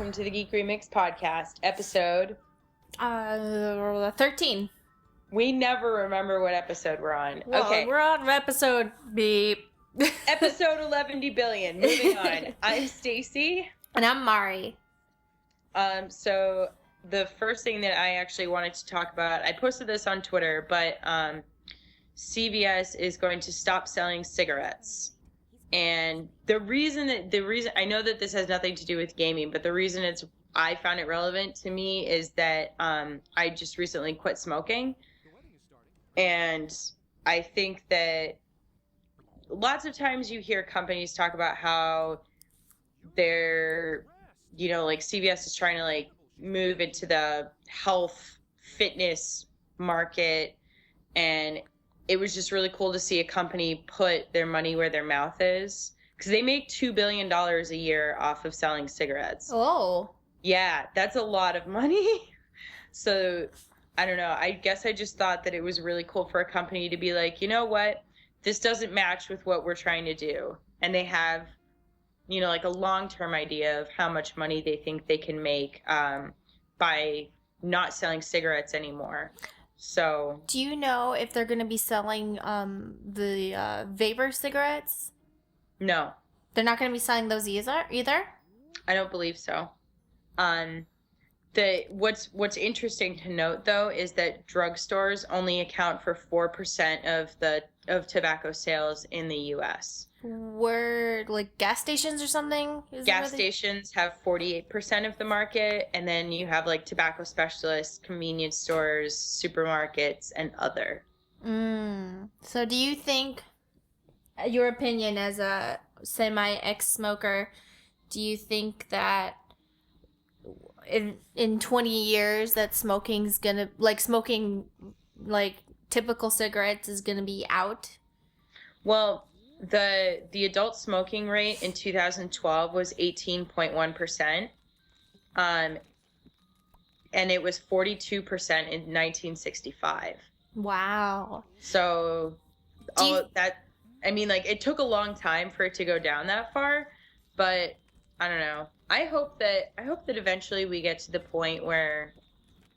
welcome to the Geek Remix podcast, episode... 13. We never remember what episode we're on. Well, okay. We're on episode beep. Episode 11 billion. Moving on. I'm Stacy. And I'm Mari. So the first thing that I actually wanted to talk about, I posted this on Twitter, but CVS is going to stop selling cigarettes. And the reason I know that this has nothing to do with gaming, but the reason I found it relevant to me is that I just recently quit smoking. And I think that lots of times you hear companies talk about how they're, like CVS is trying to like move into the health fitness market. And it was just really cool to see a company put their money where their mouth is, because they make $2 billion a year off of selling cigarettes. Oh. Yeah, that's a lot of money. So, I don't know. I guess I just thought that it was really cool for a company to be like, you know what? This doesn't match with what we're trying to do. And they have, like a long-term idea of how much money they think they can make by not selling cigarettes anymore. So, do you know if they're going to be selling the vapor cigarettes? No. They're not going to be selling those either? I don't believe so. What's interesting to note though is that drugstores only account for 4% of tobacco sales in the US. Were like gas stations or something? Gas stations have 48% of the market, and then you have like tobacco specialists, convenience stores, supermarkets, and other. So do you think, your opinion as a semi-ex-smoker, do you think that in 20 years that smoking typical cigarettes is gonna be out? Well, the adult smoking rate in 2012 was 18.1%, and it was 42% in 1965. Wow. So it took a long time for it to go down that far, but I don't know. I hope that eventually we get to the point where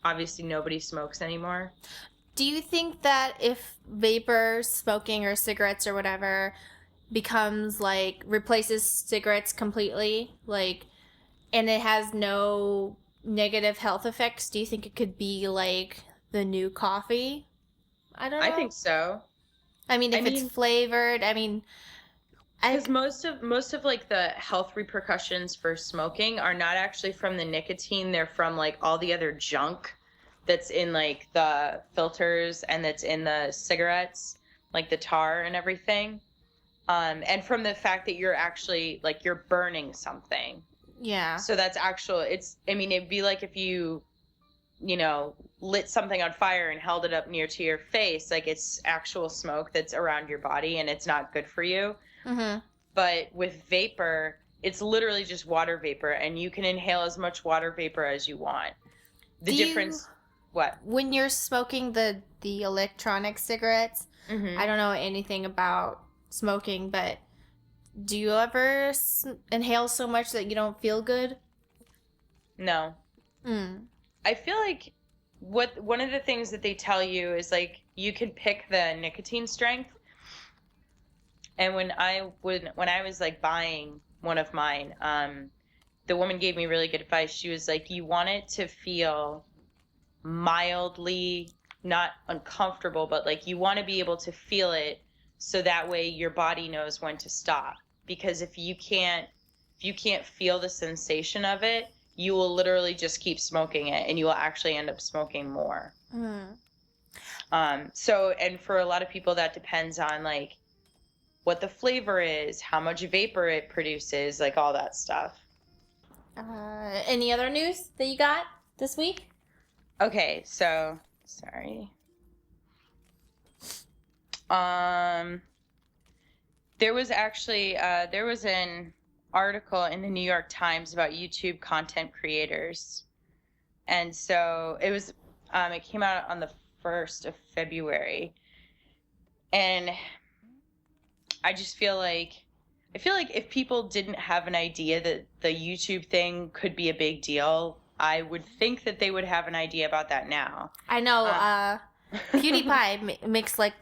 obviously nobody smokes anymore. Do you think that if vapor smoking or cigarettes or whatever becomes replaces cigarettes completely, and it has no negative health effects, do you think it could be like the new coffee? I don't know. I think so. It's flavored, because most of like the health repercussions for smoking are not actually from the nicotine. They're from like all the other junk that's in like the filters and that's in the cigarettes, like the tar and everything. And from the fact that you're actually like you're burning something. Yeah. So that's it'd be like if you lit something on fire and held it up near to your face, like it's actual smoke that's around your body and it's not good for you. Mm-hmm. But with vapor, it's literally just water vapor, and you can inhale as much water vapor as you want. What? When you're smoking the electronic cigarettes, mm-hmm. I don't know anything about smoking, but do you ever inhale so much that you don't feel good? No. I feel like one of the things that they tell you is like you can pick the nicotine strength. And when I was like buying one of mine, the woman gave me really good advice. She was like, you want it to feel mildly not uncomfortable, but like you want to be able to feel it so that way your body knows when to stop. Because if you can't feel the sensation of it, you will literally just keep smoking it and you will actually end up smoking more. So, and for a lot of people that depends on like what the flavor is, how much vapor it produces, like all that stuff. Any other news that you got this week? Okay, so sorry. There was actually there was an article in the New York Times about YouTube content creators, and so it was it came out on the 1st of February, and I just feel like I feel like if people didn't have an idea that the YouTube thing could be a big deal, I would think that they would have an idea about that now. I know, PewDiePie makes like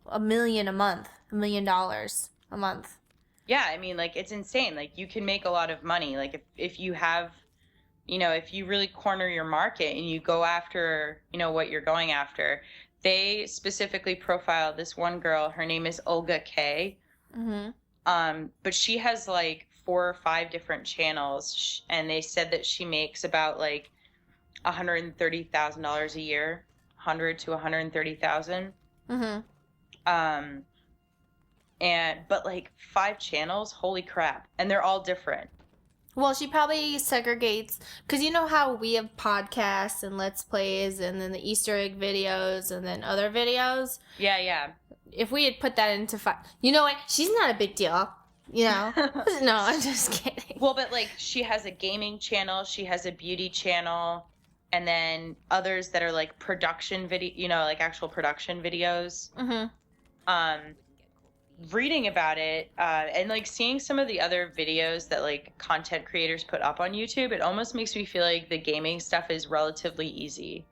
$1 million a month, $1 million a month. Yeah, I mean, like, it's insane. Like, you can make a lot of money. Like, if you have, if you really corner your market and you go after, what you're going after. They specifically profiled this one girl. Her name is Olga K. Mm-hmm. But she has like 4 or 5 different channels, and they said that she makes about like $130,000 a year, 100 to 130,000. Mm-hmm. But like 5 channels, holy crap, and they're all different. Well, she probably segregates, because you know how we have podcasts and Let's Plays and then the Easter egg videos and then other videos? Yeah. If we had put that into you know what? She's not a big deal, No, I'm just kidding. Well, but like she has a gaming channel, she has a beauty channel, and then others that are like production video, like actual production videos. Mm-hmm. Reading about it and like seeing some of the other videos that like content creators put up on YouTube, it almost makes me feel like the gaming stuff is relatively easy.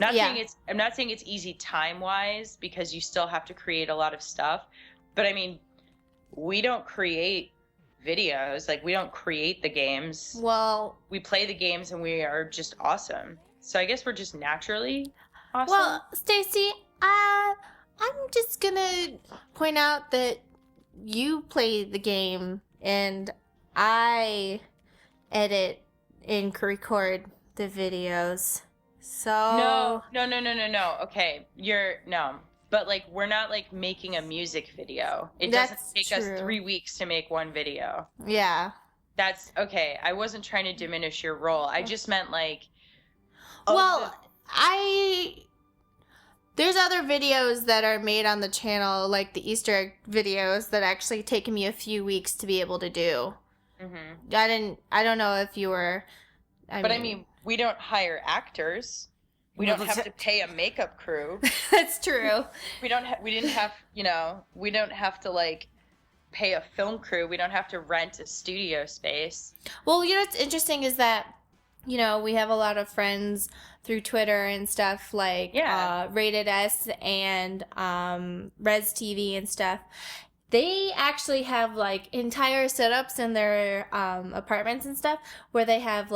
I'm not saying it's easy time-wise, because you still have to create a lot of stuff, but I mean, we don't create videos, like we don't create the games. Well, we play the games and we are just awesome. So I guess we're just naturally awesome. Well, Stacey, I'm just gonna point out that you play the game and I edit and record the videos. So No. Okay, but like we're not like making a music video. It doesn't take us 3 weeks to make one video. Yeah. That's okay. I wasn't trying to diminish your role. I just meant like. There's other videos that are made on the channel, like the Easter egg videos, that actually take me a few weeks to be able to do. Mm-hmm. I don't know if you were. I mean, we don't hire actors. We don't have to pay a makeup crew. That's true. We don't have to like pay a film crew. We don't have to rent a studio space. Well, what's interesting is that, we have a lot of friends through Twitter and stuff like Rated S and Res TV and stuff. They actually have like entire setups in their apartments and stuff where they have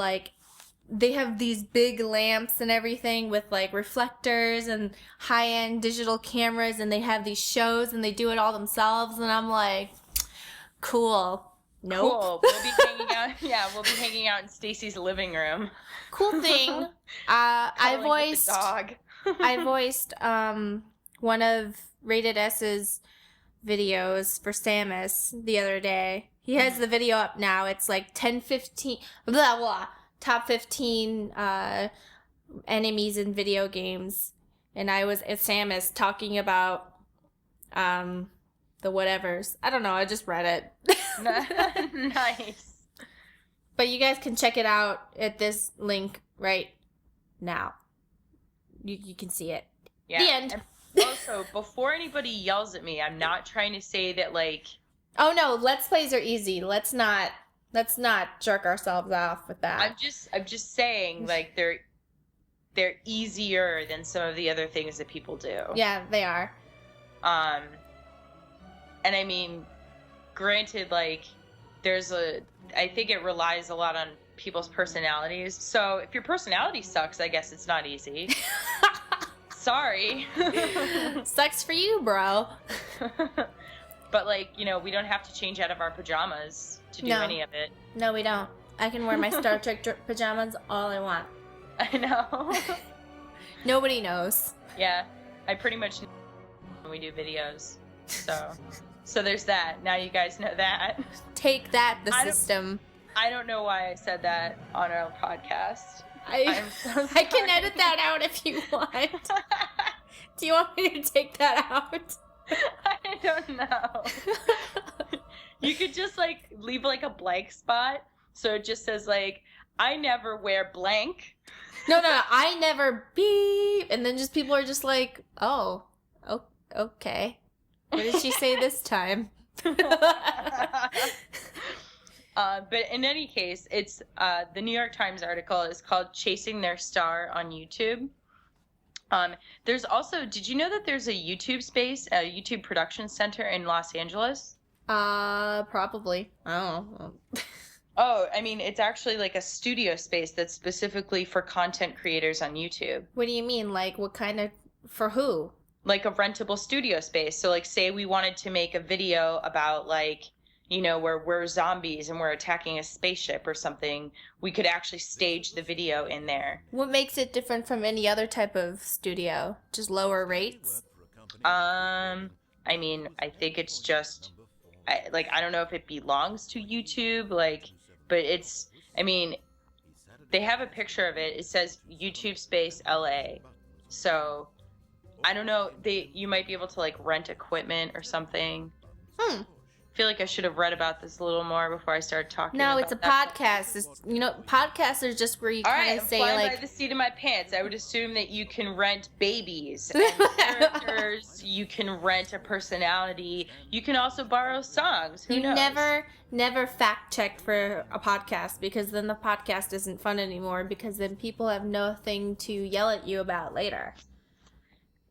these big lamps and everything with like reflectors and high-end digital cameras, and they have these shows and they do it all themselves, and I'm like, cool. Nope. Cool. We'll be hanging out. Yeah, we'll be hanging out in Stacey's living room. Cool thing. I voiced one of Rated S's videos for Samus the other day. He has the video up now. It's like 10-15 blah blah top 15 enemies in video games, and I was at Samus talking about the whatevers. I don't know, I just read it. Nice. But you guys can check it out at this link right now. You can see it. Yeah. The end. And also, before anybody yells at me, I'm not trying to say that like. Oh no, Let's Plays are easy. Let's not jerk ourselves off with that. I'm just saying, like, they're easier than some of the other things that people do. Yeah, they are. And I mean, granted, like, I think it relies a lot on people's personalities. So if your personality sucks, I guess it's not easy. Sorry. Sucks for you, bro. But like, we don't have to change out of our pajamas to do any of it. No, we don't. I can wear my Star Trek pajamas all I want. I know. Nobody knows. Yeah, I pretty much know when we do videos. So there's that. Now you guys know that. Take that, system. I don't know why I said that on our podcast. I can edit that out if you want. Do you want me to take that out? I don't know. You could just like leave like a blank spot, so it just says like, I never wear blank. No, I never beep, and then just people are just like, oh, okay. What did she say this time? But in any case, it's the New York Times article is called "Chasing Their Star" on YouTube. There's also, did you know that there's a YouTube space, a YouTube production center in Los Angeles? Probably. I don't know. Oh, I mean, it's actually like a studio space that's specifically for content creators on YouTube. What do you mean? Like, what kind of, for who? Like a rentable studio space. So like say we wanted to make a video about like, you know, where we're zombies and we're attacking a spaceship or something, we could actually stage the video in there. What makes it different from any other type of studio? Just lower rates? I mean, I think it's just I don't know if it belongs to YouTube, like, but it's, I mean, they have a picture of it. It says YouTube space LA. So I don't know. You might be able to like rent equipment or something. I feel like I should have read about this a little more before I started talking. No, about it's a that. podcast. It's, you know, podcasts are just where you kind of say flying like by the seat of my pants. I would assume that you can rent babies and characters. You can rent a personality. You can also borrow songs. Who knows? Never fact checked for a podcast, because then the podcast isn't fun anymore, because then people have nothing to yell at you about later.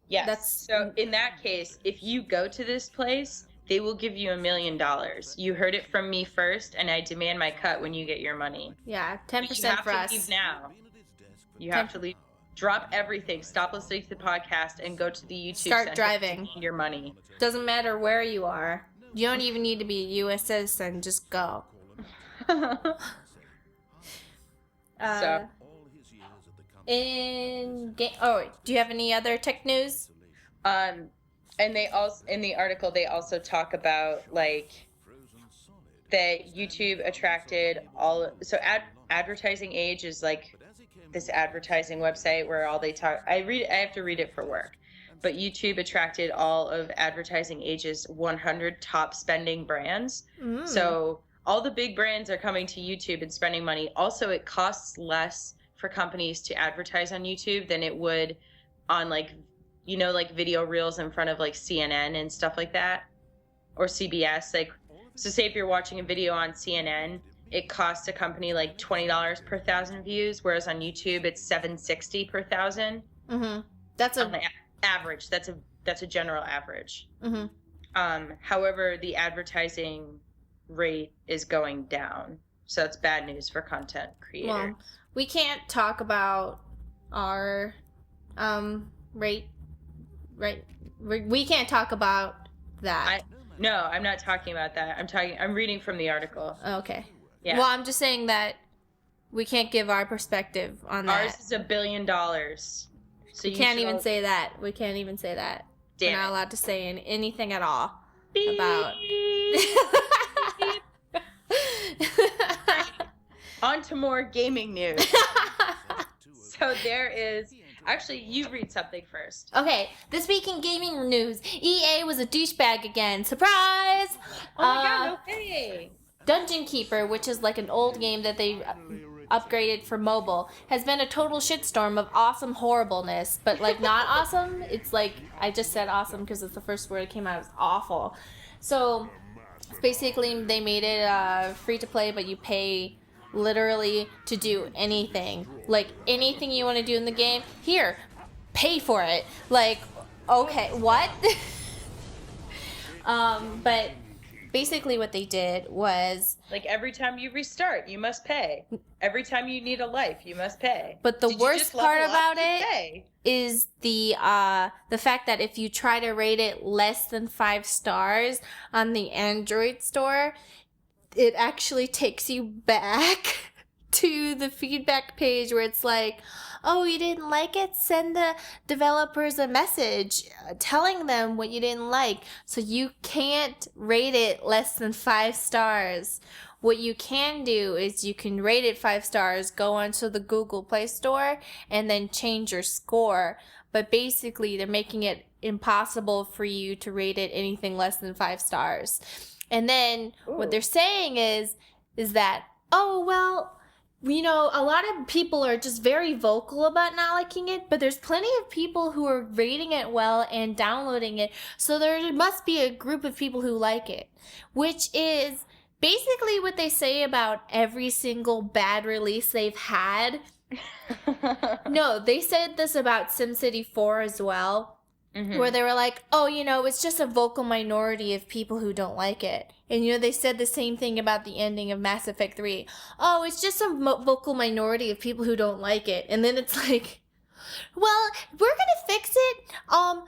Yes. So in that case, if you go to this place, they will give you $1 million. You heard it from me first, and I demand my cut when you get your money. Yeah, 10% for us. You have to leave now. You have to leave. Drop everything. Stop listening to the podcast and go to the YouTube Start center driving. To your money. Doesn't matter where you are. You don't even need to be a U.S. citizen. Just go. So. Do you have any other tech news? And they also, in the article, they also talk about like that YouTube attracted Advertising Age is like this advertising website where all they talk. I have to read it for work, but YouTube attracted all of Advertising Age's 100 top spending brands. So all the big brands are coming to YouTube and spending money. Also, it costs less for companies to advertise on YouTube than it would on like, you know, like video reels in front of like CNN and stuff like that, or CBS. Like, so say if you're watching a video on CNN, it costs a company like $20 per 1,000 views, whereas on YouTube it's $7.60 per 1,000. That's on the average. That's a general average. However, the advertising rate is going down, so that's bad news for content creators. Well, we can't talk about our rate. Right. We can't talk about that. No, I'm not talking about that. I'm reading from the article. Okay. Yeah. Well, I'm just saying that we can't give our perspective on that. Ours is $1 billion. So we can't even say that. We can't even say that. Damn. We're not allowed to say anything at all Beep. about. On to more gaming news. So there is. Actually, you read something first. Okay, this week in gaming news, EA was a douchebag again. Surprise! Oh my god, no way! Dungeon Keeper, which is like an old game that they upgraded for mobile, has been a total shitstorm of awesome horribleness. But like not awesome, it's like, I just said awesome because it's the first word that came out. It's awful. So basically they made it free to play, but you pay literally to do anything. Like anything you want to do in the game, here, pay for it. Like, okay, what? But basically what they did was, like, every time you restart, you must pay. Every time you need a life, you must pay. But the worst part about it pay? is the fact that if you try to rate it less than 5 stars on the Android store, it actually takes you back to the feedback page where it's like, oh, you didn't like it? Send the developers a message telling them what you didn't like. So you can't rate it less than 5 stars. What you can do is you can rate it 5 stars, go onto the Google Play Store, and then change your score. But basically, they're making it impossible for you to rate it anything less than 5 stars. And then what they're saying is that, oh, well, a lot of people are just very vocal about not liking it, but there's plenty of people who are rating it well and downloading it. So there must be a group of people who like it, which is basically what they say about every single bad release they've had. No, they said this about SimCity 4 as well. Mm-hmm. Where they were like, oh, it's just a vocal minority of people who don't like it. And, they said the same thing about the ending of Mass Effect 3. Oh, it's just a vocal minority of people who don't like it. And then it's like, well, we're going to fix it.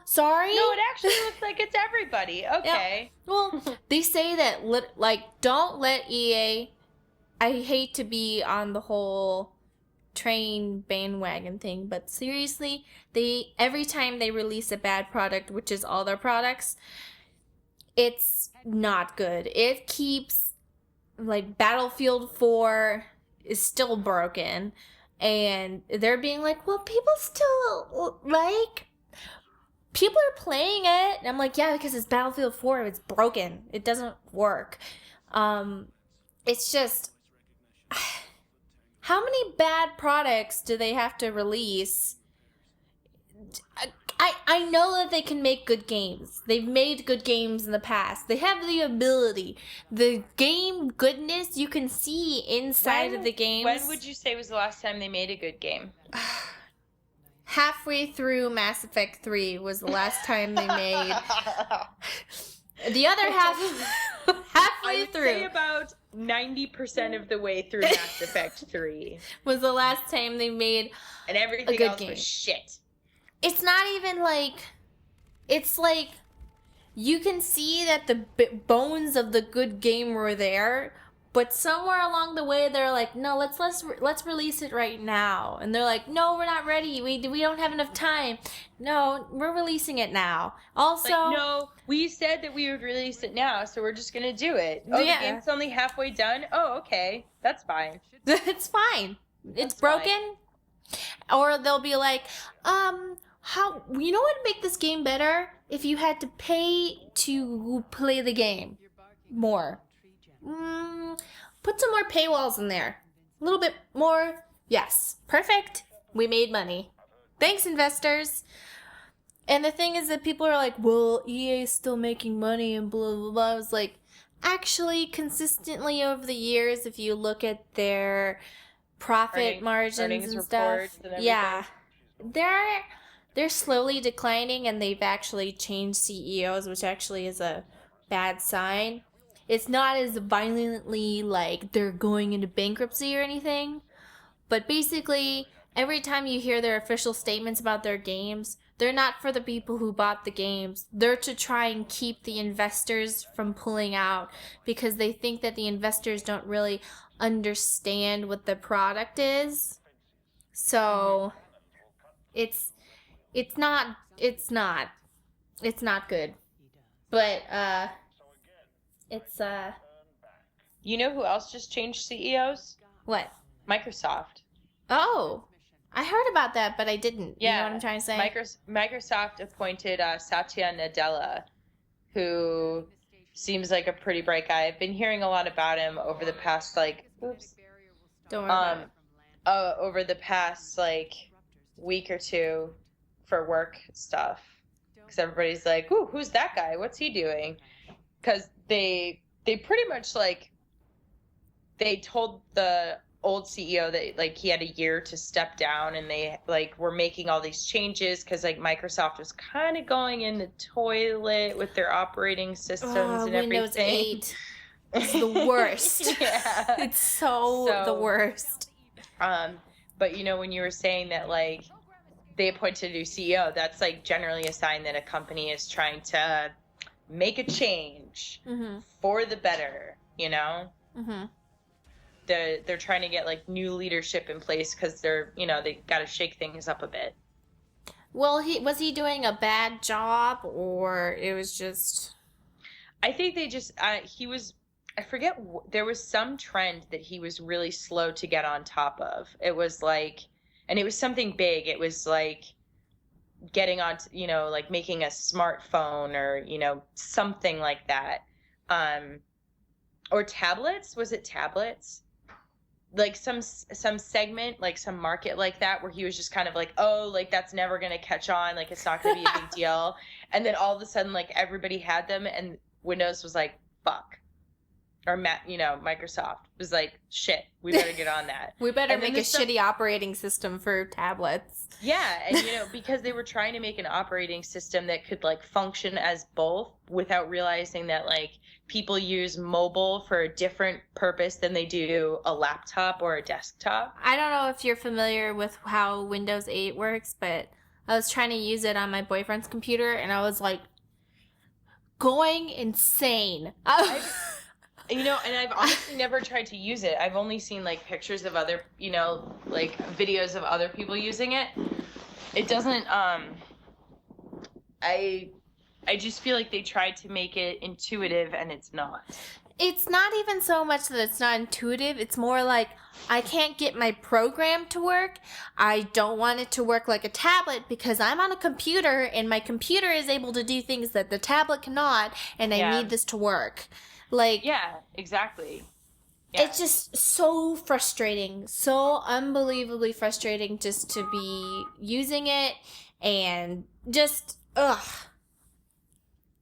Sorry. No, it actually looks like it's everybody. Okay. Yeah. Well, they say that, don't let EA... I hate to be on the whole train bandwagon thing, but seriously, every time they release a bad product, which is all their products, it's not good. It keeps, Battlefield 4 is still broken, and they're being like, well, people are playing it, and I'm like, yeah, because it's Battlefield 4, it's broken, it doesn't work. It's just, how many bad products do they have to release? I know that they can make good games. They've made good games in the past. They have the ability. The game goodness you can see inside of the games. When would you say was the last time they made a good game? Halfway through Mass Effect 3 was the last time they made. The other half, halfway through. I would say about 90% of the way through Mass Effect 3 was the last time they made and everything a good else game. Was shit. It's not even it's like you can see that the bones of the good game were there, but somewhere along the way they're like, no, let's release it right now, and they're like, no, we're not ready. We don't have enough time. No, we're releasing it now. Also, no, we said that we would release it now, so we're just gonna do it. Oh, yeah. The game's only halfway done. Oh, okay, that's fine. It's fine. It's broken. Fine. Or they'll be like, how what would make this game better? If you had to pay to play the game more. Put some more paywalls in there. A little bit more. Yes. Perfect. We made money. Thanks, investors. And the thing is that people are like, well, EA is still making money and blah, blah, blah. I was like, actually, consistently over the years, if you look at their profit margins and stuff, yeah, they're slowly declining, and they've actually changed CEOs, which actually is a bad sign. It's not as violently like they're going into bankruptcy or anything, but basically every time you hear their official statements about their games, they're not for the people who bought the games. They're to try and keep the investors from pulling out, because they think that the investors don't really understand what the product is. So it's not good. But it's You know who else just changed CEOs? What? Microsoft. Oh, I heard about that, but I didn't. Yeah. You know what I'm trying to say? Microsoft appointed Satya Nadella, who seems like a pretty bright guy. I've been hearing a lot about him over the past, Don't worry about it. Over the past, week or two for work stuff. Because everybody's like, ooh, who's that guy? What's he doing? Because they pretty much, they told the old CEO that he had a year to step down, and they were making all these changes because Microsoft was kind of going in the toilet with their operating systems and everything. Windows 8 is the worst. Yeah, it's so the worst. But when you were saying that they appointed a new CEO, that's generally a sign that a company is trying to make a change for the better. Mm-hmm. They're trying to get new leadership in place because they're they got to shake things up a bit. Well, was he doing a bad job, or it was just? I think they just he was. I forget. There was some trend that he was really slow to get on top of. It was and it was something big. It was getting on, making a smartphone or something like that. Or tablets. Was it tablets? like some segment, like some market like that, where he was just kind of like, oh, like that's never gonna catch on, like it's not gonna be a big deal. And then all of a sudden, like everybody had them, and Windows was like, fuck. Or Microsoft was like, shit, we better get on that. We better make a shitty operating system for tablets. Yeah, and because they were trying to make an operating system that could like function as both without realizing that like people use mobile for a different purpose than they do a laptop or a desktop. I don't know if you're familiar with how Windows 8 works, but I was trying to use it on my boyfriend's computer and I was like going insane. And I've honestly nenever tried to use it. I've only seen like pictures of other, like videos of other people using it. It doesn't, I just feel like they tried to make it intuitive and it's not. It's not even so much that it's not intuitive. It's more like I can't get my program to work. I don't want it to work like a tablet because I'm on a computer and my computer is able to do things that the tablet cannot, and I need this to work. Like, yeah, exactly. Yeah. It's just so frustrating, so unbelievably frustrating just to be using it and just, ugh.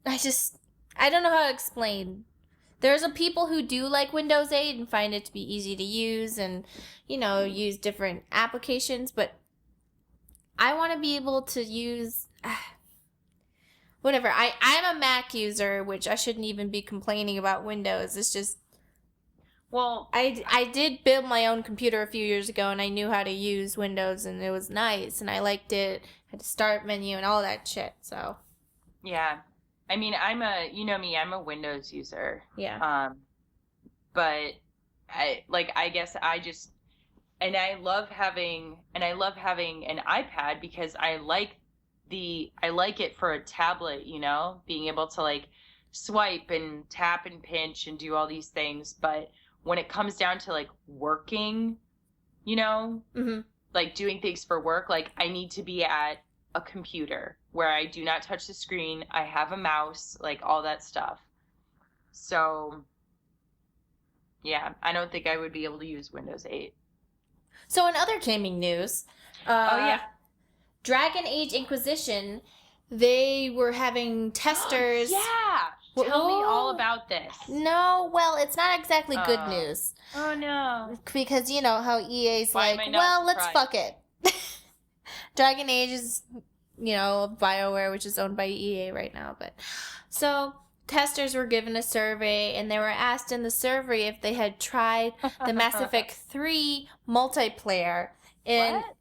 I don't know how to explain. There's people who do like Windows 8 and find it to be easy to use and, use different applications, but I want to be able to use... whatever. I'm a Mac user, which I shouldn't even be complaining about Windows. It's just... Well, I did build my own computer a few years ago, and I knew how to use Windows, and it was nice, and I liked it. Had a start menu and all that shit, so... Yeah. I mean, I'm a Windows user. Yeah. But I guess I just... And I love having an iPad because I like it for a tablet, being able to like swipe and tap and pinch and do all these things. But when it comes down to like working, mm-hmm. like doing things for work, like I need to be at a computer where I do not touch the screen. I have a mouse, like all that stuff. So yeah, I don't think I would be able to use Windows 8. So in other gaming news, Dragon Age Inquisition, they were having testers. Yeah! Tell me all about this. No, well, it's not exactly good news. Oh, no. Because you know how EA's like, well, let's fuck it. Dragon Age is, BioWare, which is owned by EA right now. But so testers were given a survey, and they were asked in the survey if they had tried the Mass Effect 3 multiplayer. And what?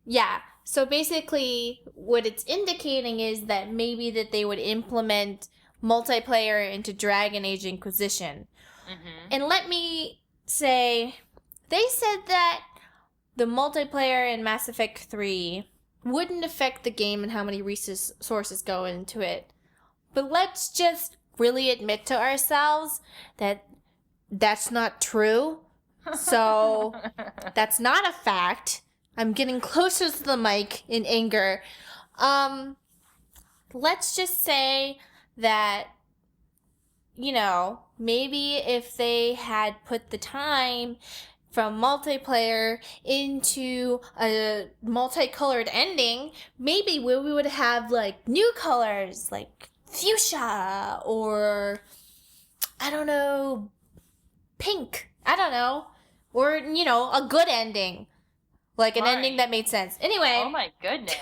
Yeah. So basically, what it's indicating is that maybe that they would implement multiplayer into Dragon Age Inquisition. Mm-hmm. And let me say, they said that the multiplayer in Mass Effect 3 wouldn't affect the game and how many resources go into it. But let's just really admit to ourselves that that's not true. So that's not a fact. I'm getting closer to the mic in anger. Let's just say that, maybe if they had put the time from multiplayer into a multicolored ending, maybe we would have, like, new colors, like fuchsia or, I don't know, pink. I don't know. Or, a good ending. Like an ending that made sense. Anyway. Oh my goodness.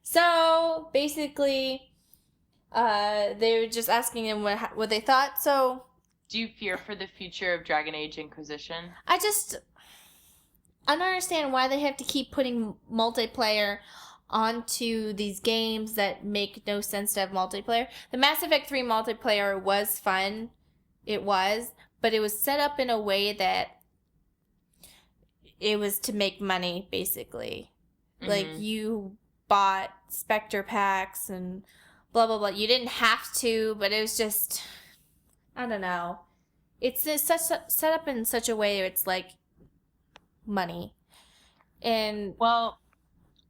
So basically, they were just asking him what they thought. So, do you fear for the future of Dragon Age Inquisition? I don't understand why they have to keep putting multiplayer onto these games that make no sense to have multiplayer. The Mass Effect 3 multiplayer was fun. It was. But it was set up in a way that it was to make money, basically. Mm-hmm. Like, you bought Spectre packs and blah, blah, blah. You didn't have to, but it was just... I don't know. It's set up in such a way it's like money. And... Well,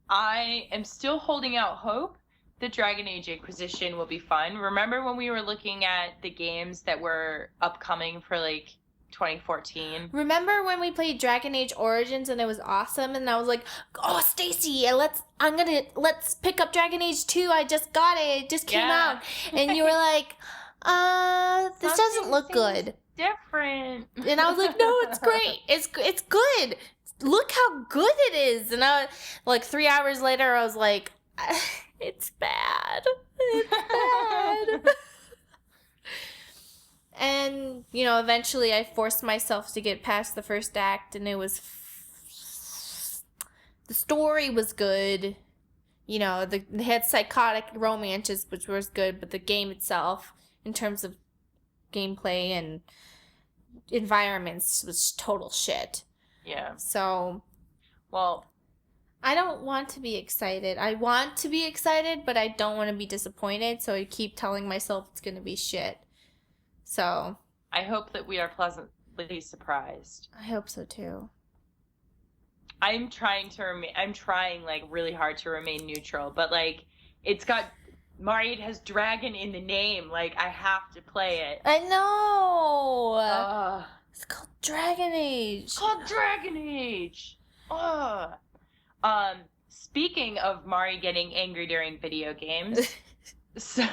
I am still holding out hope that Dragon Age Inquisition will be fun. Remember when we were looking at the games that were upcoming for, like, 2014. Remember when we played Dragon Age Origins and it was awesome, and I was like, "Oh, Stacy, let's pick up Dragon Age 2. I just got it. It just came out." And you were like, this doesn't look good. Different." And I was like, "No, it's great. It's good. Look how good it is." And I, like 3 hours later, I was like, "It's bad. It's bad." And, you know, eventually I forced myself to get past the first act, and it was... the story was good. You know, they had psychotic romances, which was good, but the game itself, in terms of gameplay and environments, was total shit. Yeah. So... well... I don't want to be excited. I want to be excited, but I don't want to be disappointed, so I keep telling myself it's going to be shit. So... I hope that we are pleasantly surprised. I hope so, too. I'm trying like really hard to remain neutral, but like it's got Mario has dragon in the name. Like I have to play it. I know. It's called Dragon Age. It's called Dragon Age. Speaking of Mari getting angry during video games, so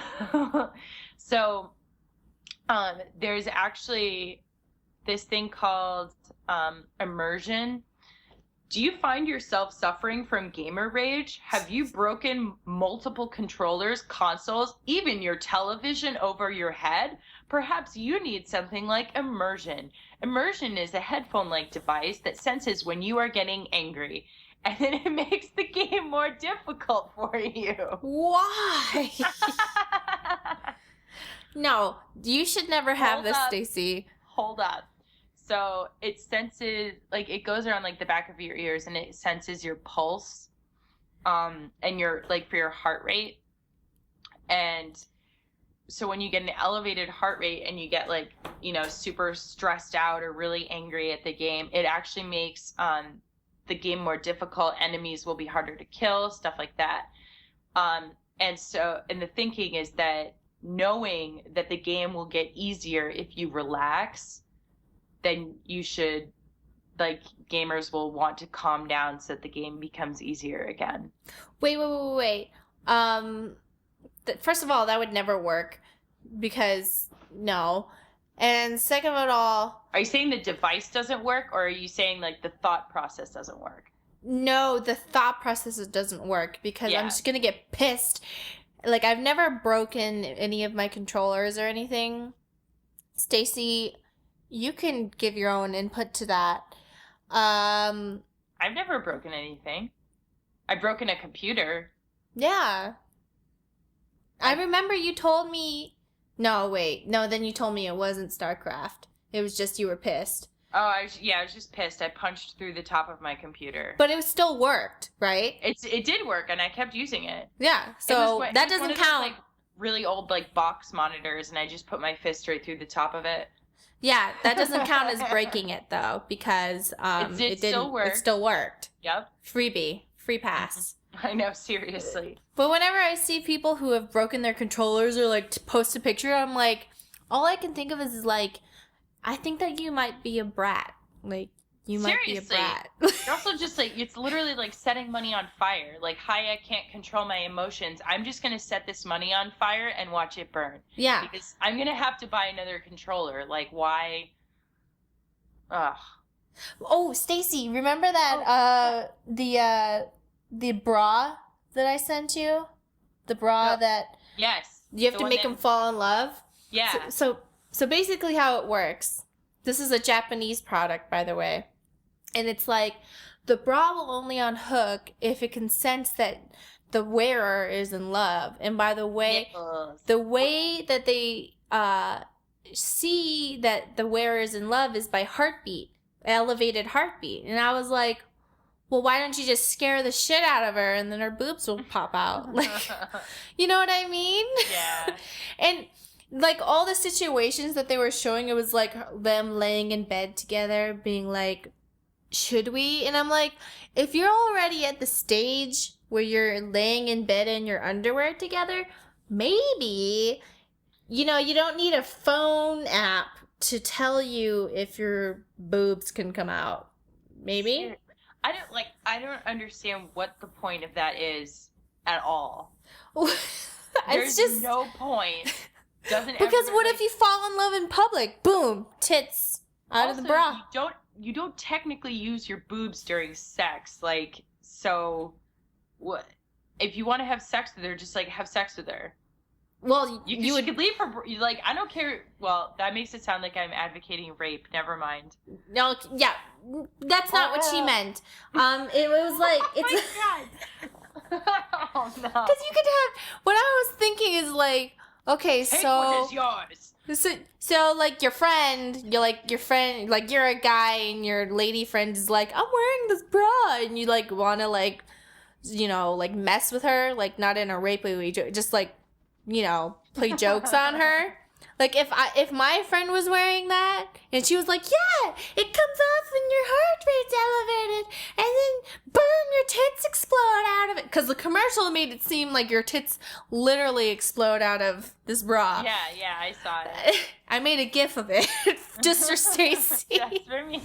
there's actually this thing called immersion. Do you find yourself suffering from gamer rage? Have you broken multiple controllers, consoles, even your television over your head? Perhaps you need something like immersion. Immersion is a headphone-like device that senses when you are getting angry, and then it makes the game more difficult for you. Why? No, you should never have this, Stacy. Hold up. So it senses, like, it goes around, like, the back of your ears, and it senses your pulse, and your, like, for your heart rate. And so when you get an elevated heart rate and you get, like, you know, super stressed out or really angry at the game, it actually makes the game more difficult. Enemies will be harder to kill, stuff like that. And the thinking is that knowing that the game will get easier if you relax, then you should, like, gamers will want to calm down so that the game becomes easier again. Wait. First of all, that would never work, because no. And second of all... Are you saying the device doesn't work, or are you saying, like, the thought process doesn't work? No, the thought process doesn't work, because I'm just gonna get pissed. Like, I've never broken any of my controllers or anything. Stacy, you can give your own input to that. I've never broken anything. I've broken a computer. Yeah. I remember you told me... No, wait. No, then you told me it wasn't StarCraft. It was just you were pissed. Oh, I was just pissed. I punched through the top of my computer. But it still worked, right? It did work, and I kept using it. Yeah, so that doesn't count. Those, like, really old, like, box monitors, and I just put my fist right through the top of it. Yeah, that doesn't count as breaking it, though, because it still worked. It still worked. Yep. Freebie. Free pass. I know, seriously. But whenever I see people who have broken their controllers or, like, post a picture, I'm like, all I can think of is like, I think that you might be a brat. Like, you might be a brat. You're also just, like, it's literally like setting money on fire. Like, hi, I can't control my emotions. I'm just going to set this money on fire and watch it burn. Yeah. Because I'm going to have to buy another controller. Like, why? Ugh. Oh, Stacy, remember that, the bra that I sent you? The bra that... Yes. You have to make them fall in love? Yeah. So basically how it works, this is a Japanese product, by the way, and it's like, the bra will only unhook if it can sense that the wearer is in love. And by the way, the way that they see that the wearer is in love is by heartbeat, elevated heartbeat. And I was like, well, why don't you just scare the shit out of her and then her boobs will pop out? Like, you know what I mean? Yeah. And, like, all the situations that they were showing, it was like them laying in bed together, being like, should we? And I'm like, if you're already at the stage where you're laying in bed in your underwear together, maybe, you know, you don't need a phone app to tell you if your boobs can come out. Maybe? I don't understand what the point of that is at all. There's just no point. Because what if you fall in love in public? Boom, tits out of the bra. You don't technically use your boobs during sex. Like, so what if you want to have sex with her, just like have sex with her. Well, you could leave her, like, I don't care. Well, that makes it sound like I'm advocating rape. Never mind. No, yeah, that's not what she meant. It was like, it's... Oh, my God. Oh, no. Because you could have... What I was thinking is, like, okay, Take so... what is yours. So, like, your friend, you're a guy, and your lady friend is like, I'm wearing this bra, and you, like, want to, like, you know, like, mess with her, like, not in a rapey way, just, like, you know, play jokes on her. Like, if my friend was wearing that, and she was like, yeah, it comes off when your heart rate's elevated, and then, boom, your tits explode out of it. Because the commercial made it seem like your tits literally explode out of this bra. Yeah, I saw it. I made a gif of it, just for Stacy. That's for me.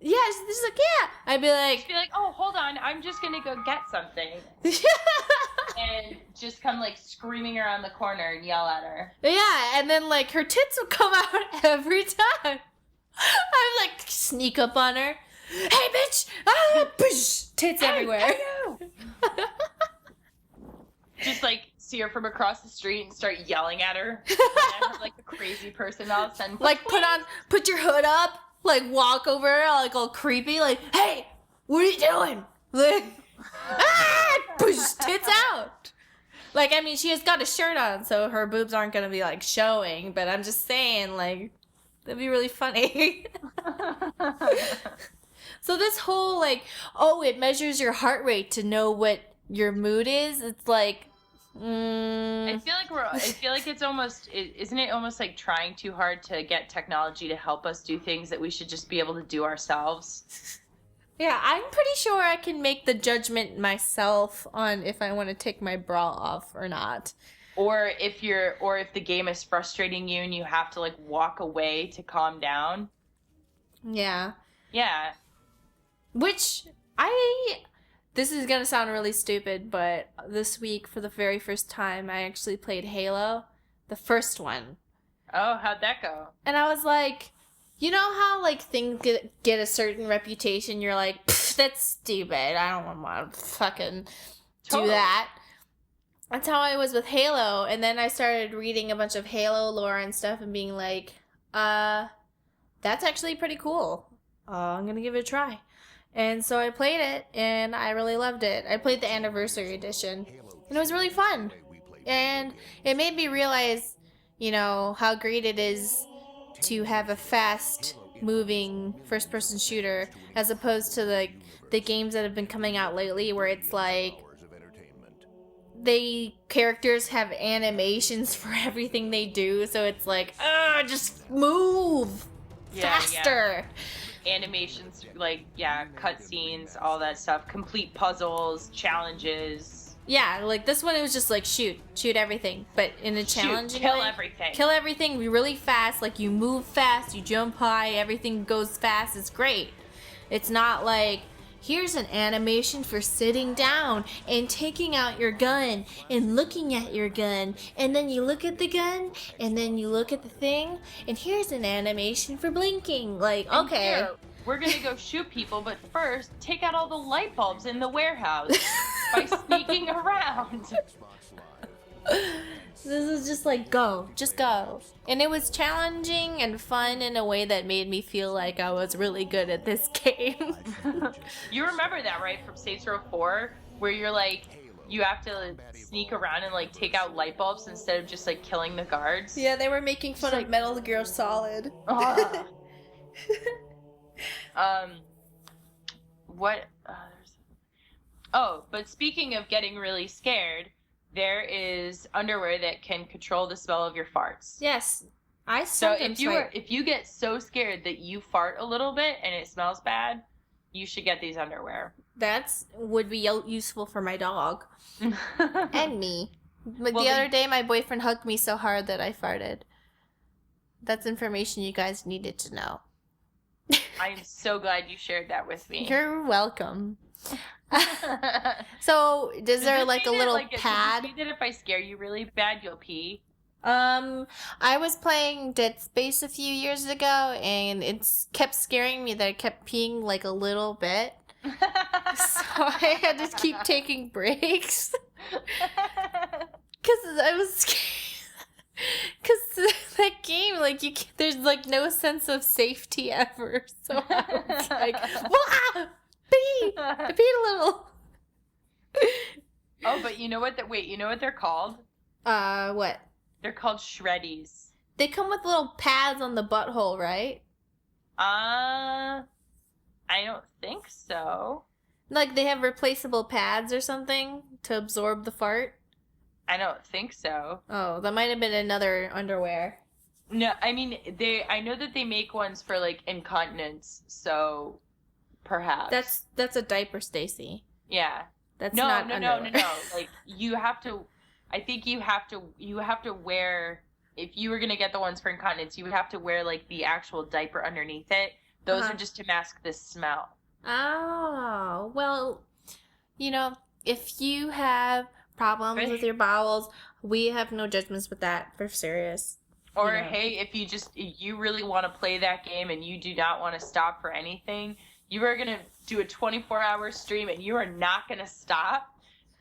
Yeah, she's like, yeah. I'd be like... She'd be like, oh, hold on, I'm just gonna go get something. And just come, like, screaming around the corner and yell at her. Yeah, and then, like, her tits would come out every time. I'd, like, sneak up on her. Hey, bitch! Ah, push! Tits everywhere. Hey, just, like, see her from across the street and start yelling at her. And have, like, a crazy person all of a sudden. Like, put your hood up. Like, walk over her, like, all creepy. Like, hey, what are you doing? Like, push, tits out. Like, I mean, she has got a shirt on, so her boobs aren't going to be, like, showing. But I'm just saying, like, that'd be really funny. So this whole, like, oh, it measures your heart rate to know what your mood is. It's like, I feel like it's almost, isn't it almost like trying too hard to get technology to help us do things that we should just be able to do ourselves? Yeah, I'm pretty sure I can make the judgment myself on if I want to take my bra off or not. Or if the game is frustrating you and you have to, like, walk away to calm down. Yeah. Yeah. Which this is gonna sound really stupid, but this week, for the very first time, I actually played Halo. The first one. Oh, how'd that go? And I was like, you know how, like, things get a certain reputation? You're like, that's stupid. I don't want to fucking do that. That's how I was with Halo. And then I started reading a bunch of Halo lore and stuff and being like, that's actually pretty cool. I'm gonna give it a try. And so I played it, and I really loved it. I played the Anniversary Edition, and it was really fun. And it made me realize, you know, how great it is to have a fast-moving first-person shooter, as opposed to, like, the games that have been coming out lately, where it's like, characters have animations for everything they do, so it's like, just move faster. Yeah. Animations, like, cutscenes, all that stuff, complete puzzles, challenges. Yeah, like this one, it was just like shoot everything, but in a challenging kill way. everything. Kill everything really fast, like you move fast, you jump high, everything goes fast, it's great. It's not like, here's an animation for sitting down and taking out your gun and looking at your gun, and then you look at the gun, and then you look at the thing, and here's an animation for blinking. Like, and okay. Here, we're gonna go shoot people, but first, take out all the light bulbs in the warehouse by sneaking around. This is just like, just go. And it was challenging and fun in a way that made me feel like I was really good at this game. You remember that, right, from Saints Row 4, where you're like, you have to sneak around and, like, take out light bulbs instead of just, like, killing the guards? Yeah, they were making fun of Metal Gear Solid. But speaking of getting really scared, there is underwear that can control the smell of your farts. Yes. So if you get so scared that you fart a little bit and it smells bad, you should get these underwear. Would be useful for my dog. And me. But the other day, my boyfriend hugged me so hard that I farted. That's information you guys needed to know. I am so glad you shared that with me. You're welcome. So, is there like a little pad? Does this mean that if I scare you really bad, you'll pee? I was playing Dead Space a few years ago, and it's kept scaring me that I kept peeing like a little bit. So I had to keep taking breaks. Because I was scared. Because that game, like, there's like no sense of safety ever. So I was like, pee! I peed a little. Oh, but you know what? You know what they're called? What? They're called shreddies. They come with little pads on the butthole, right? I don't think so. Like they have replaceable pads or something to absorb the fart? I don't think so. Oh, that might have been another underwear. No, I mean, I know that they make ones for, like, incontinence, so perhaps. That's a diaper, Stacy. Yeah. That's not underwear. No. Like, I think you have to wear, if you were going to get the ones for incontinence, you would have to wear, like, the actual diaper underneath it. Those are just to mask the smell. Oh, well, if you have problems with your bowels, we have no judgments with that. We're serious. Or, hey, if you really want to play that game and you do not want to stop for anything, you are going to do a 24-hour stream and you are not going to stop,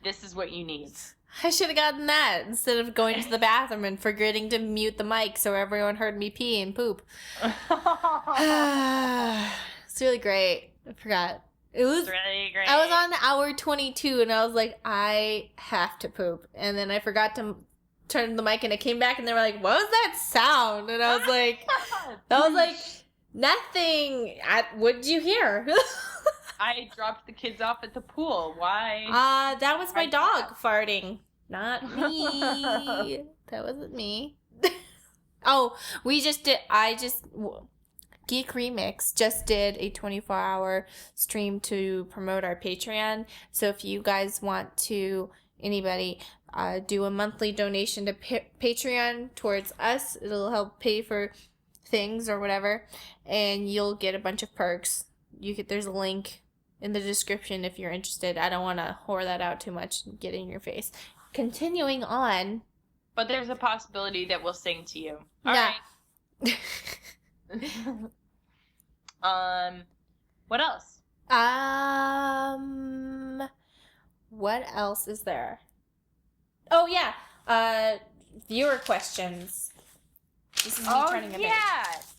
this is what you need. I should have gotten that instead of going to the bathroom and forgetting to mute the mic so everyone heard me pee and poop. It's really great. I forgot. It was really great. I was on hour 22 and I was like, I have to poop. And then I forgot to turn the mic and it came back and they were like, what was that sound? And I was like, nothing. What did you hear? I dropped the kids off at the pool. Why? That was my dog farting. Not me. That wasn't me. Oh, Geek Remix just did a 24-hour stream to promote our Patreon. So if you guys want to, anybody, do a monthly donation to Patreon towards us, it'll help pay for things or whatever, and you'll get a bunch of perks. There's a link in the description if you're interested. I don't want to whore that out too much and get in your face. Continuing on. But there's a possibility that we'll sing to you. All right. What else? What else is there? Oh, yeah. Viewer questions. This is me turning a page.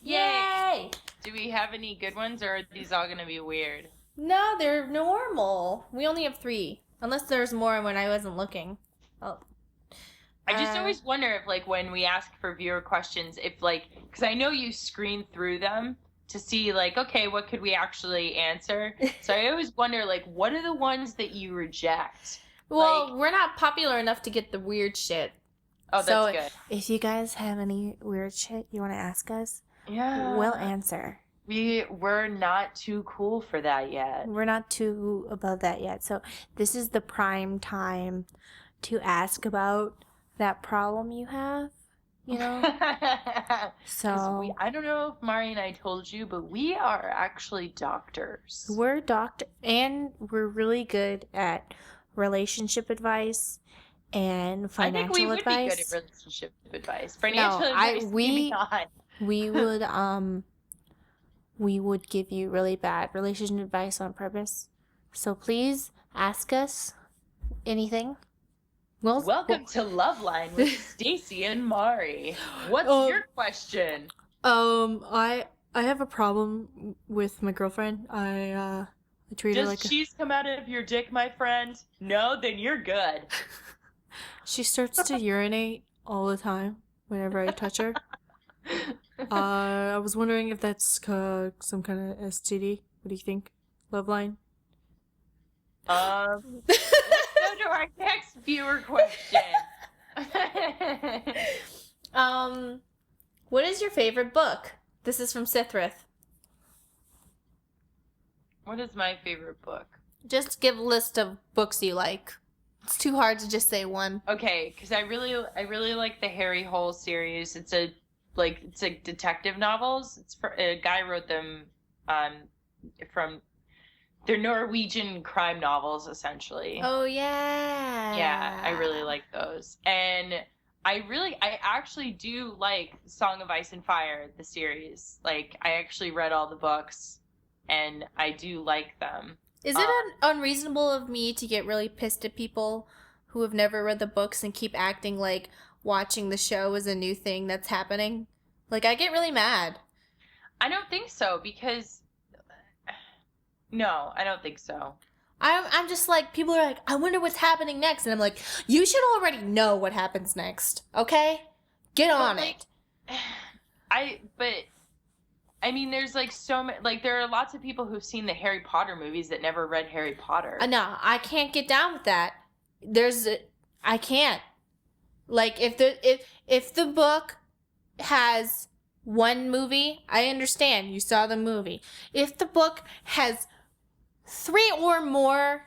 Yay! Do we have any good ones, or are these all going to be weird? No, they're normal. We only have 3. Unless there's more when I wasn't looking. Oh. I just always wonder if, like, when we ask for viewer questions, if, like, because I know you screen through them to see, like, okay, what could we actually answer? So I always wonder, like, what are the ones that you reject? Well, we're not popular enough to get the weird shit. Oh, that's good. If you guys have any weird shit you want to ask us, yeah, we'll answer. We're not too cool for that yet. We're not too above that yet. So this is the prime time to ask about that problem you have, So I don't know if Mari and I told you, but we are actually doctors. We're and we're really good at relationship advice and financial advice. I think we would be good at relationship advice. Financial advice, maybe not. We would give you really bad relationship advice on purpose. So please ask us anything. Welcome to Loveline with Stacy and Mari. What's your question? I have a problem with my girlfriend. I treat her like. Does cheese come out of your dick, my friend? No, then you're good. She starts to urinate all the time whenever I touch her. I was wondering if that's some kind of STD. What do you think? Loveline? Let's go to our next viewer question. What is your favorite book? This is from Sithrith. What is my favorite book? Just give a list of books you like. It's too hard to just say one. Okay, because I really like the Harry Hole series. It's a like it's like detective novels. It's a guy wrote them from they're Norwegian crime novels essentially. Oh yeah. Yeah, I really like those. And I actually do like Song of Ice and Fire, the series. Like I actually read all the books and I do like them. Is it unreasonable of me to get really pissed at people who have never read the books and keep acting like watching the show is a new thing that's happening? Like, I get really mad. I don't think so because no, I don't think so. I'm just like, people are like, I wonder what's happening next. And I'm like, you should already know what happens next, okay? Get on it. But I mean, there's like so many, like there are lots of people who've seen the Harry Potter movies that never read Harry Potter. No, I can't get down with that. I can't. Like, if the book has one movie, I understand. You saw the movie. If the book has 3 or more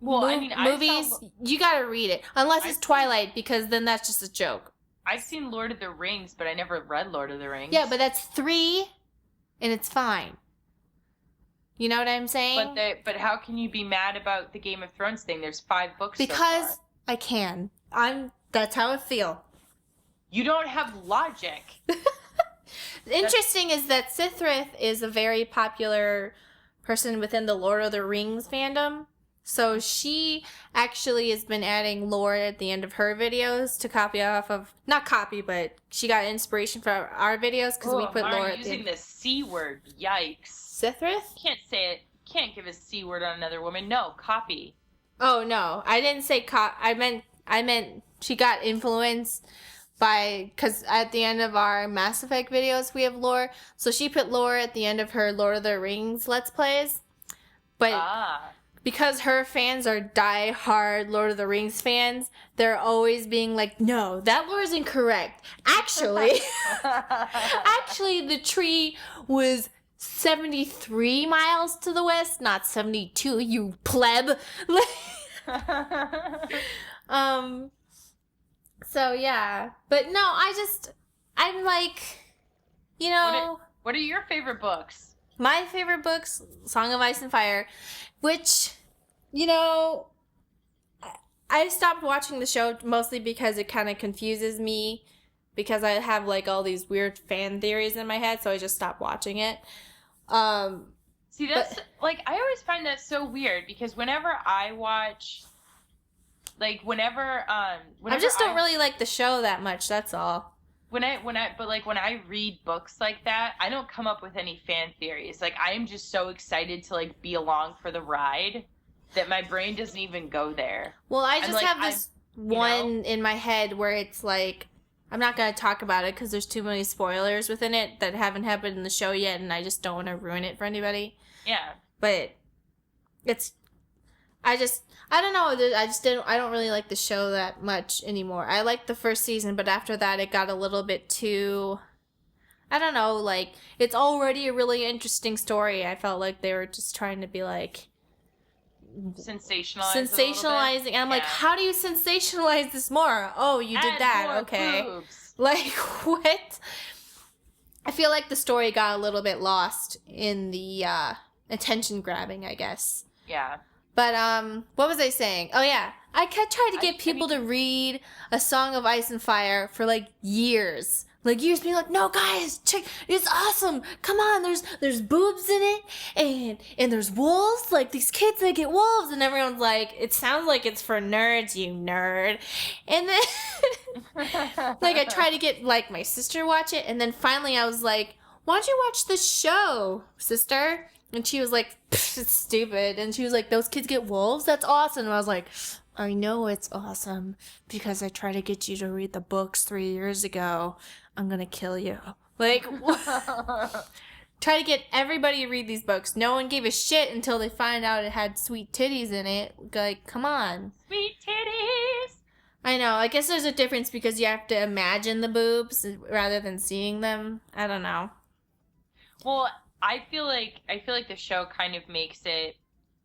movies, you gotta read it. Unless it's Twilight, because then that's just a joke. I've seen Lord of the Rings, but I never read Lord of the Rings. Yeah, but that's 3, and it's fine. You know what I'm saying? But how can you be mad about the Game of Thrones thing? There's 5 books because so far. I can. That's how I feel. You don't have logic. Interesting is that Sithrith is a very popular person within the Lord of the Rings fandom. So she actually has been adding lore at the end of her videos to copy off of, not copy, but she got inspiration for our videos because we put lore at the end. Using the C word, yikes. Sithrith? Can't say it. Can't give a C word on another woman. No, copy. Oh no, I didn't say I meant she got influenced by, because at the end of our Mass Effect videos we have lore, so she put lore at the end of her Lord of the Rings Let's Plays, but because her fans are die-hard Lord of the Rings fans, they're always being like, no, that lore is incorrect. Actually, the tree was 73 miles to the west, not 72, you pleb. So yeah, but no, I'm like, you know. What are your favorite books? My favorite books, Song of Ice and Fire, which, you know, I stopped watching the show mostly because it kind of confuses me, because I have like all these weird fan theories in my head, so I just stopped watching it. See, that's like, I always find that so weird, because whenever I watch, like whenever I just don't really like the show that much, that's all. When I read books like that, I don't come up with any fan theories. Like, I am just so excited to like be along for the ride that my brain doesn't even go there. Well, I just have this one in my head where it's like, I'm not going to talk about it because there's too many spoilers within it that haven't happened in the show yet, and I just don't want to ruin it for anybody. Yeah. But I don't know. I don't really like the show that much anymore. I liked the first season, but after that, it got a little bit too, I don't know, like, it's already a really interesting story. I felt like they were just trying to be like, sensationalizing. And I'm like, how do you sensationalize this more? Oh, you did that. Okay. Boobs. Like, what? I feel like the story got a little bit lost in the attention grabbing, I guess. Yeah. But, what was I saying? Oh, yeah. I kept trying to get people to read A Song of Ice and Fire for, like, years. Like, years being like, no, guys, check, it's awesome. Come on, there's boobs in it, and there's wolves. Like, these kids, they get wolves. And everyone's like, it sounds like it's for nerds, you nerd. And then, like, I tried to get, like, my sister to watch it. And then finally I was like, why don't you watch this show, sister? And she was like, it's stupid. And she was like, those kids get wolves? That's awesome. And I was like, I know it's awesome because I tried to get you to read the books 3 years ago. I'm going to kill you. Like, try to get everybody to read these books. No one gave a shit until they find out it had sweet titties in it. Like, come on. Sweet titties! I know. I guess there's a difference because you have to imagine the boobs rather than seeing them. I don't know. Well, I feel like the show kind of makes it.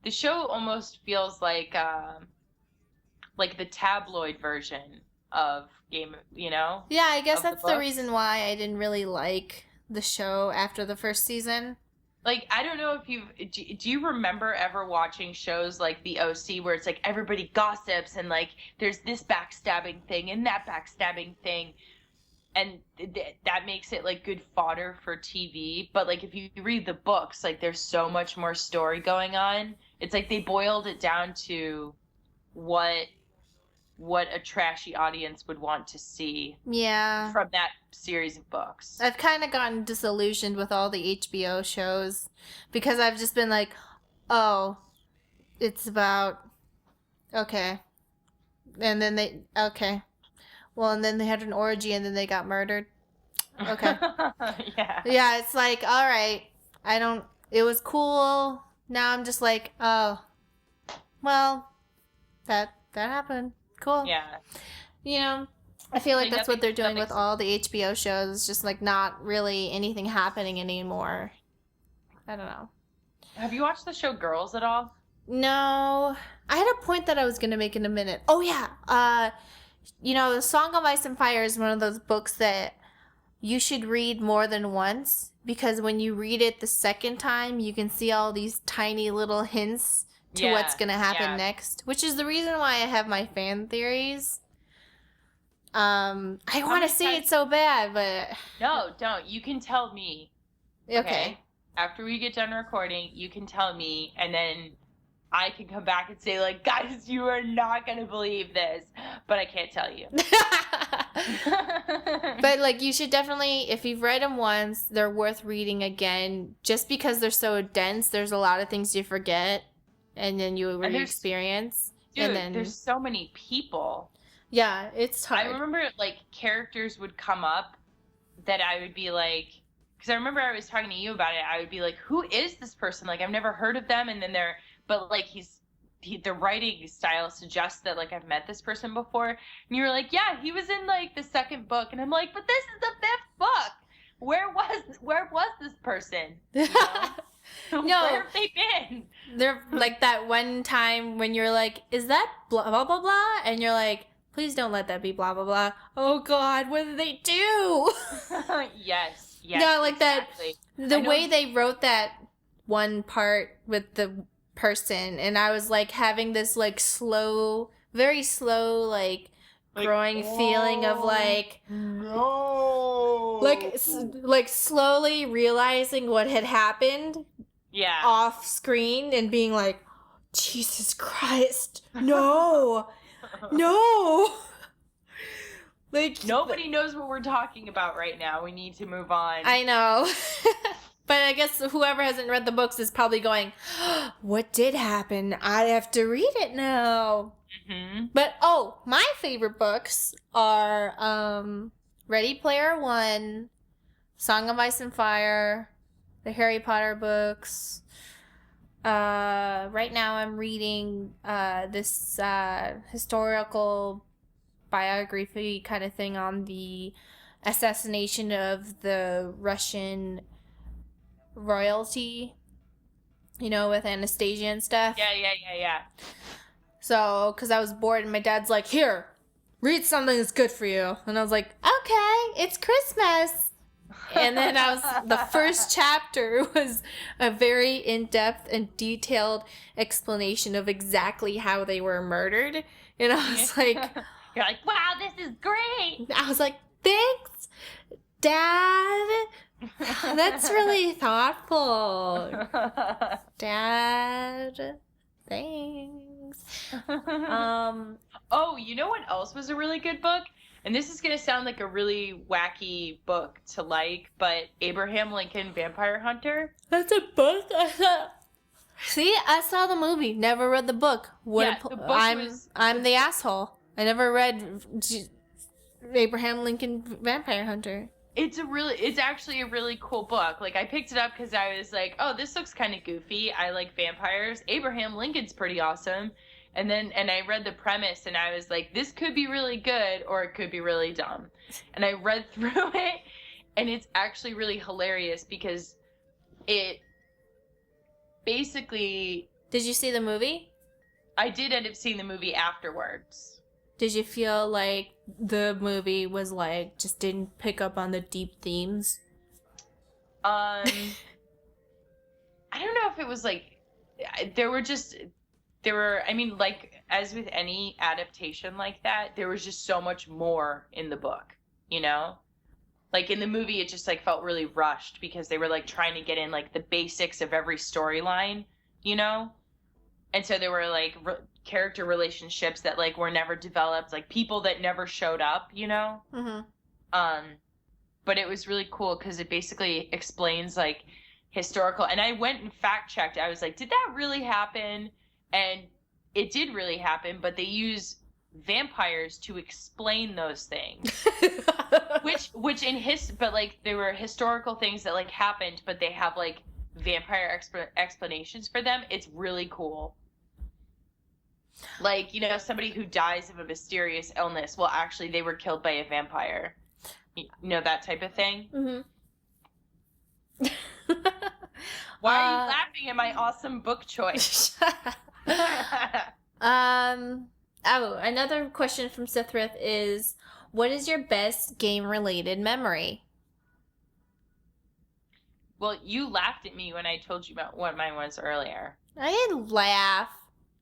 The show almost feels like the tabloid version of Game, Yeah, I guess of the that's the books. reason why I didn't really like the show after the first season. Like, I don't know if do you remember ever watching shows like The OC where it's like everybody gossips and like there's this backstabbing thing and that backstabbing thing, and that makes it like good fodder for TV. But like if you read the books, like there's so much more story going on. It's like they boiled it down to what a trashy audience would want to see Yeah. from that series of books. I've kind of gotten disillusioned with all the HBO shows because I've just been like, oh, it's about, okay. And then okay. Well, and then they had an orgy and then they got murdered. Okay. Yeah. Yeah, it's like, all right. It was cool. Now I'm just like, oh, well, that happened. Cool. Yeah. I feel like that's what they're doing nothing's- with all the HBO shows. It's just like not really anything happening anymore. I don't know. Have you watched the show Girls at all? No. I had a point that I was going to make in a minute. Oh, yeah. The Song of Ice and Fire is one of those books that you should read more than once because when you read it the second time, you can see all these tiny little hints to what's going to happen next, which is the reason why I have my fan theories. I want to see it so bad, but... No, don't. You can tell me. Okay. After we get done recording, you can tell me, and then I can come back and say, like, guys, you are not going to believe this, but I can't tell you. But, like, you should definitely, if you've read them once, they're worth reading again. Just because they're so dense, there's a lot of things you forget, and then you re-experience. Dude, and then, there's so many people. Yeah, it's hard. I remember, like, characters would come up that I would be like, because I remember I was talking to you about it, I would be like, who is this person? Like, I've never heard of them, and then but, like, the writing style suggests that, like, I've met this person before, and you were like, yeah, he was in, like, the second book, and I'm like, but this is the fifth book! Where was this person? You know? No. Where have they been? They're, like, that one time when you're like, is that blah, blah, blah, blah? And you're like, please don't let that be blah, blah, blah. Oh, God, what did they do? Yes, No, like exactly. The way they wrote that one part with the person, and I was, like, having this, like, very slow, like growing feeling of, like... No! Like slowly realizing what had happened off screen and being like, Jesus Christ, no! No! Like, nobody knows what we're talking about right now. We need to move on. I know. But I guess whoever hasn't read the books is probably going, what did happen? I have to read it now. Mm-hmm. But, my favorite books are Ready Player One, Song of Ice and Fire, the Harry Potter books. Right now I'm reading this historical biography kind of thing on the assassination of the Russian royalty, with Anastasia and stuff. Yeah. So, because I was bored and my dad's like, here, read something that's good for you. And I was like, okay, it's Christmas. And then the first chapter was a very in-depth and detailed explanation of exactly how they were murdered. And I was like... You're like, wow, this is great! I was like, thanks, Dad. That's really thoughtful. Dad, thanks. Oh, you know what else was a really good book? And this is going to sound like a really wacky book to like, but Abraham Lincoln Vampire Hunter. That's a book? See, I saw the movie, never read the book. The book I'm the asshole. I never read Abraham Lincoln Vampire Hunter. It's actually a really cool book. Like, I picked it up because I was like, oh, this looks kind of goofy. I like vampires. Abraham Lincoln's pretty awesome. And I read the premise and I was like, this could be really good or it could be really dumb. And I read through it and it's actually really hilarious because it basically... Did you see the movie? I did end up seeing the movie afterwards. Did you feel like the movie was like just didn't pick up on the deep themes? I don't know if it was like I mean, like as with any adaptation like that, there was just so much more in the book, you know? Like in the movie, it just like felt really rushed because they were like trying to get in like the basics of every storyline, you know? And so there were like character relationships that like were never developed, like people that never showed up, you know? Mm-hmm. But it was really cool because it basically explains like historical. And I went and fact checked. I was like, did that really happen? And it did really happen, but they use vampires to explain those things. which in but like there were historical things that like happened, but they have like vampire explanations for them. It's really cool. Like, you know, somebody who dies of a mysterious illness, well, actually, they were killed by a vampire. You know, that type of thing. Mm-hmm. Why are you laughing at my awesome book choice? Oh, another question from Sithrith is, what is your best game-related memory? Well, you laughed at me when I told you about what mine was earlier. I didn't laugh.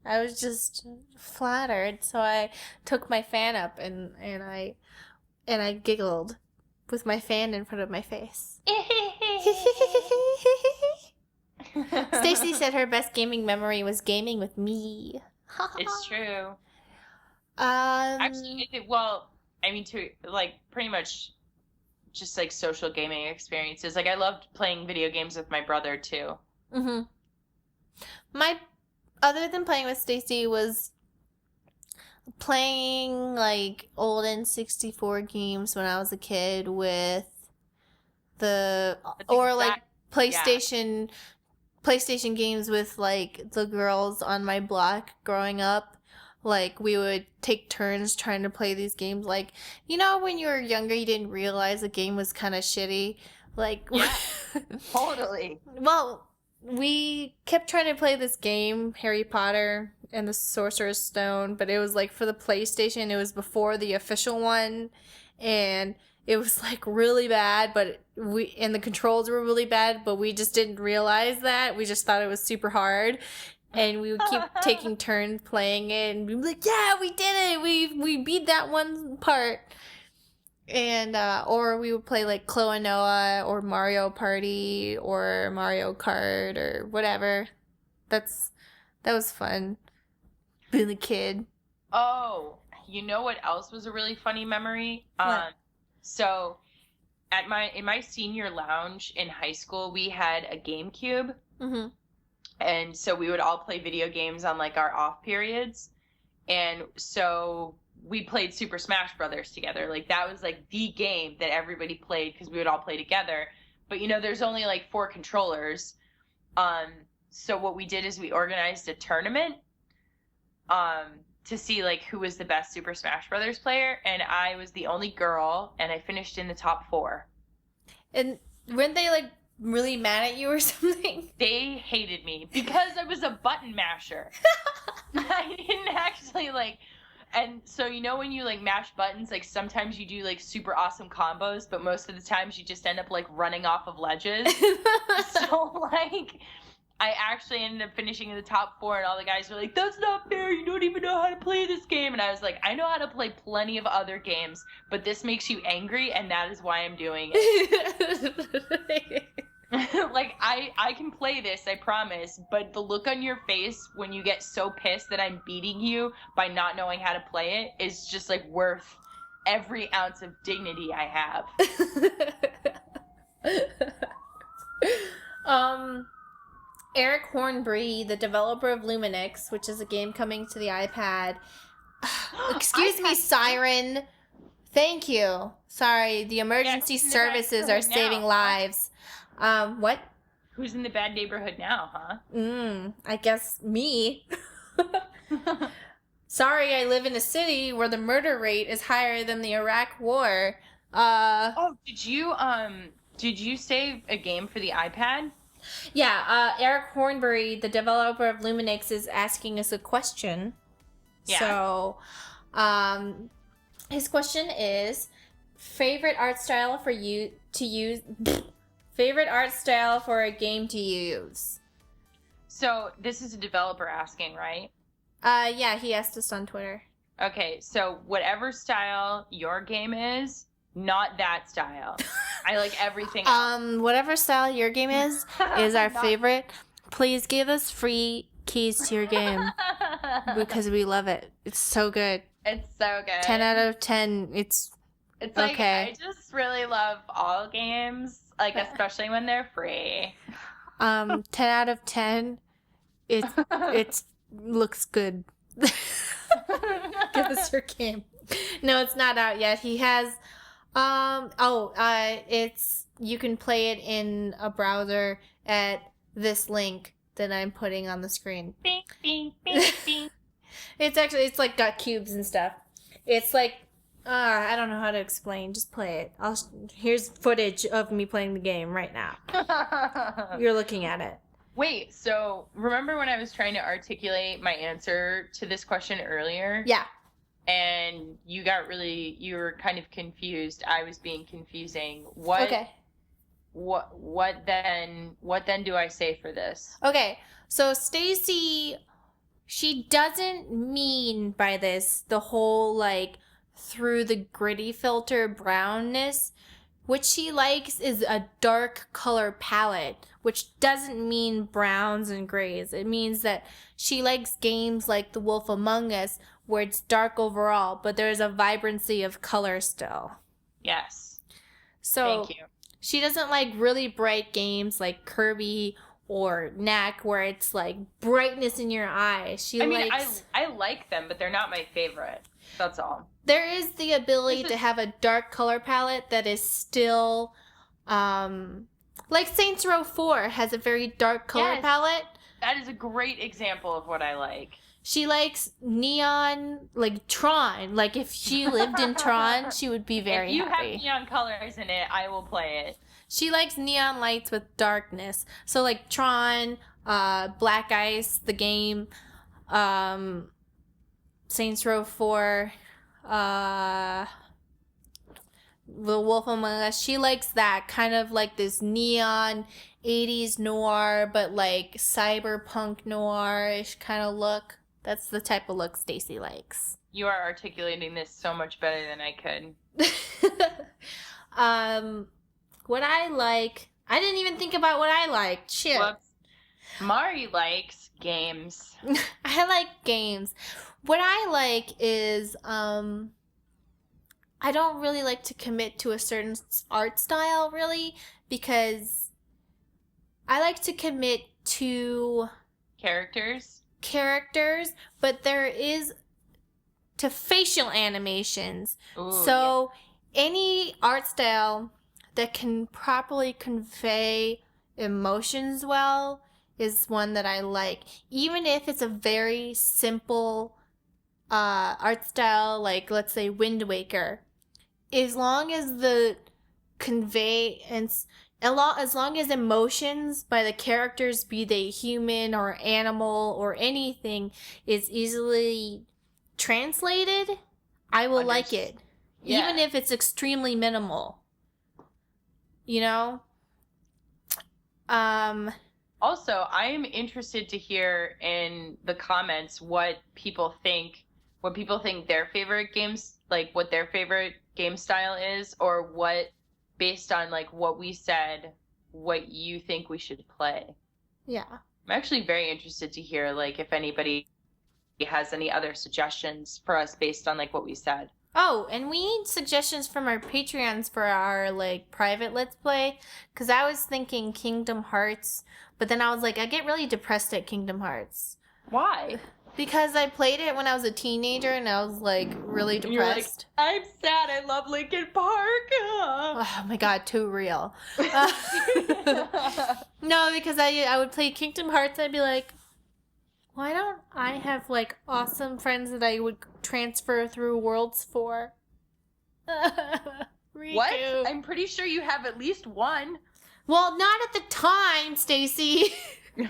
I was just flattered, so I took my fan up and I giggled with my fan in front of my face. Stacy said her best gaming memory was gaming with me. It's true. Actually, well, I mean, to like pretty much just like social gaming experiences. Like I loved playing video games with my brother too. Mm-hmm. Other than playing with Stacy was playing like old N64 games when I was a kid with PlayStation games with like the girls on my block growing up. Like we would take turns trying to play these games. Like, you know, when you were younger, you didn't realize the game was kind of shitty. Like, yeah, totally. Well, we kept trying to play this game, Harry Potter and the Sorcerer's Stone, but it was like for the PlayStation. It was before the official one, and it was like really bad, but the controls were really bad, but we just didn't realize that. We just thought it was super hard. And we would keep taking turns playing it, and we'd be like, "Yeah, we did it! We beat that one part." And or we would play like Klonoa or Mario Party or Mario Kart or whatever. That was fun. Being a kid. Oh, you know what else was a really funny memory? What? So in my senior lounge in high school, we had a GameCube. Mm-hmm. And so we would all play video games on like our off periods. And so we played Super Smash Brothers together. Like that was like the game that everybody played because we would all play together. But you know, there's only like 4 controllers. So what we did is we organized a tournament to see like who was the best Super Smash Brothers player, and I was the only girl, and I finished in the top 4. And weren't they like really mad at you or something? They hated me because I was a button masher. I didn't actually like, and so you know when you like mash buttons, like sometimes you do like super awesome combos, but most of the times you just end up like running off of ledges. So like I actually ended up finishing in the top 4, and all the guys were like, "That's not fair, you don't even know how to play this game." And I was like, "I know how to play plenty of other games, but this makes you angry, and that is why I'm doing it." Like, I can play this, I promise, but the look on your face when you get so pissed that I'm beating you by not knowing how to play it is just, like, worth every ounce of dignity I have. Eric Hornby, the developer of Luminix, which is a game coming to the iPad. Excuse me, Siren. Thank you. Sorry, the emergency services are saving lives. What? Who's in the bad neighborhood now, huh? I guess me. Sorry, I live in a city where the murder rate is higher than the Iraq War. Oh, did you save a game for the iPad? Yeah, Eric Hornbury, the developer of Luminix, is asking us a question. Yeah. So, His question is favorite art style for you to use. Favorite art style for a game to use. So this is a developer asking, right? Yeah, he asked us on Twitter. Okay, so whatever style your game is, not that style. I like everything else. Whatever style your game is our favorite. Please give us free keys to your game because we love it. It's so good. It's so good. 10 out of 10. It's like, okay. I just really love all games, like especially when they're free. 10 out of 10. It's looks good. Give us your game. No, it's not out yet. He has it's you can play it in a browser at this link that I'm putting on the screen. Bing, bing, bing, bing. It's like got cubes and stuff. It's like I don't know how to explain. Just play it. Here's footage of me playing the game right now. You're looking at it. Wait, so remember when I was trying to articulate my answer to this question earlier? Yeah. And you were kind of confused. I was being confusing. Okay. What then do I say for this? Okay. So Stacy, she doesn't mean by this the whole like through the gritty filter brownness. What she likes is a dark color palette, which doesn't mean browns and grays. It means that she likes games like The Wolf Among Us, where it's dark overall, but there's a vibrancy of color still. Yes. So thank you. She doesn't like really bright games like Kirby or Knack, where it's like brightness in your eyes. I like them, but they're not my favorite. That's all. There is the ability to have a dark color palette that is still, like Saints Row 4 has a very dark color palette. That is a great example of what I like. She likes neon, like Tron. Like if she lived in Tron, she would be very happy. If you have neon colors in it, I will play it. She likes neon lights with darkness. So like Tron, Black Ice, the game, Saints Row 4, The Wolf Among Us. She likes that kind of like this neon 80s noir, but like cyberpunk noir-ish kind of look. That's the type of look Stacy likes. You are articulating this so much better than I could. What I like, I didn't even think about what I like. Shit. Whoops. Mari likes games. I like games. What I like is, I don't really like to commit to a certain art style, really, because I like to commit to characters, but there is to facial animations. Ooh, so any art style that can properly convey emotions well is one that I like. Even if it's a very simple art style, like let's say Wind Waker, as long as the conveyance, as long as emotions by the characters, be they human or animal or anything, is easily translated, I will like it. Yeah. Even if it's extremely minimal. You know? Also, I am interested to hear in the comments what people think their favorite games, like what their favorite game style is, or what, based on like what we said, what you think we should play. Yeah. I'm actually very interested to hear like if anybody has any other suggestions for us based on like what we said. Oh, and we need suggestions from our Patreons for our, like, private Let's Play. Because I was thinking Kingdom Hearts, but then I was like, I get really depressed at Kingdom Hearts. Why? Because I played it when I was a teenager, and I was, like, really depressed. You're like, I'm sad, I love Linkin Park. Oh, my God, too real. No, because I would play Kingdom Hearts, and I'd be like, why don't I have, like, awesome friends that I would transfer through worlds for? What? I'm pretty sure you have at least one. Well, not at the time, Stacy.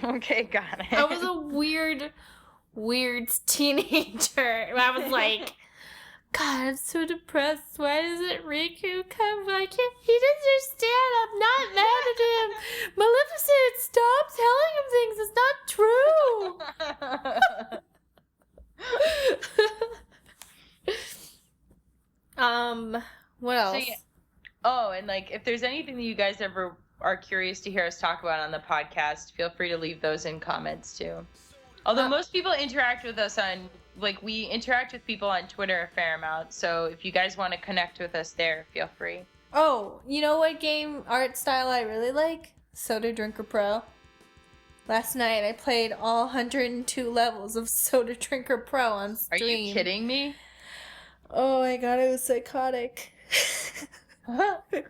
Okay, got it. I was a weird teenager. I was like, God, I'm so depressed. Why doesn't Riku come? He doesn't understand. I'm not mad at him. Maleficent, stop telling him things. It's not true. What else? So, yeah. Oh, and like, if there's anything that you guys ever are curious to hear us talk about on the podcast, feel free to leave those in comments too. Although most people interact with us on, like, we interact with people on Twitter a fair amount, so if you guys want to connect with us there, feel free. Oh, you know what game art style I really like? Soda Drinker Pro. Last night I played all 102 levels of Soda Drinker Pro on stream. Are you kidding me? Oh my god, it was psychotic. It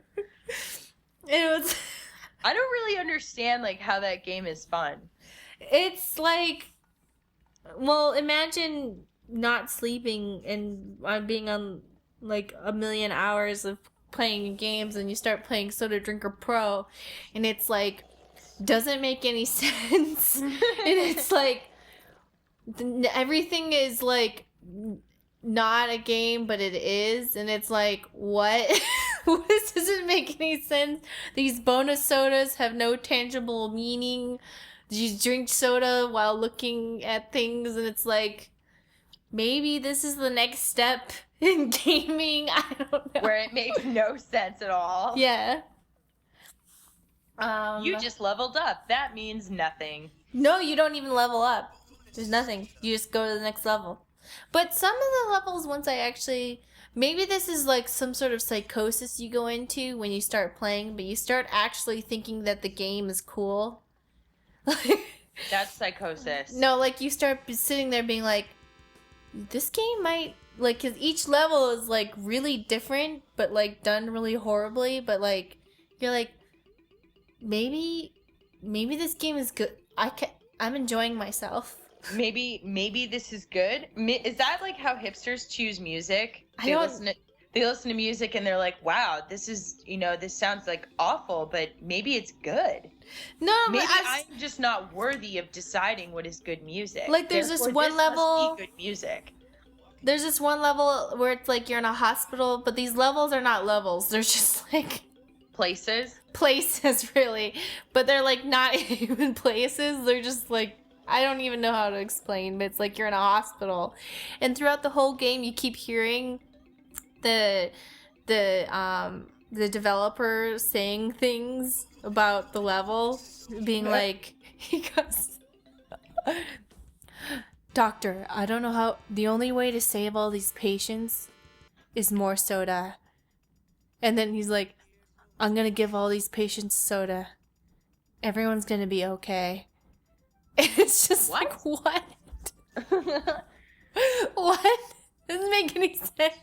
was... I don't really understand, like, how that game is fun. It's like... Well, imagine not sleeping and being on, like, 1,000,000 hours of playing games, and you start playing Soda Drinker Pro, and it's like, doesn't make any sense. And it's like, everything is like not a game, but it is, and it's like, what? This doesn't make any sense. These bonus sodas have no tangible meaning. You drink soda while looking at things, and it's like, maybe this is the next step in gaming. I don't know. Where it makes no sense at all. Yeah. You just leveled up. That means nothing. No, you don't even level up. There's nothing. You just go to the next level. But some of the levels, once I actually... Maybe this is like some sort of psychosis you go into when you start playing, but you start actually thinking that the game is cool. That's psychosis. No, like, you start sitting there being like, this game might... Like, because each level is, like, really different, but, like, done really horribly. But, like, you're like, maybe this game is good. I'm enjoying myself. Maybe this is good. Is that like how hipsters choose music? They listen to music and they're like, wow, this is, this sounds like awful, but maybe it's good. No, maybe I'm just not worthy of deciding what is good music. Like, there's this one level. Must be good music. There's this one level where it's like you're in a hospital, but these levels are not levels. They're just like places, really. But they're like not even places. They're just like, I don't even know how to explain, but it's like you're in a hospital. And throughout the whole game, you keep hearing the developer saying things about the level, being like, he goes, Doctor, I don't know how, the only way to save all these patients is more soda. And then he's like, I'm gonna give all these patients soda. Everyone's gonna be okay. And it's just what? Like, what? What? Doesn't make any sense.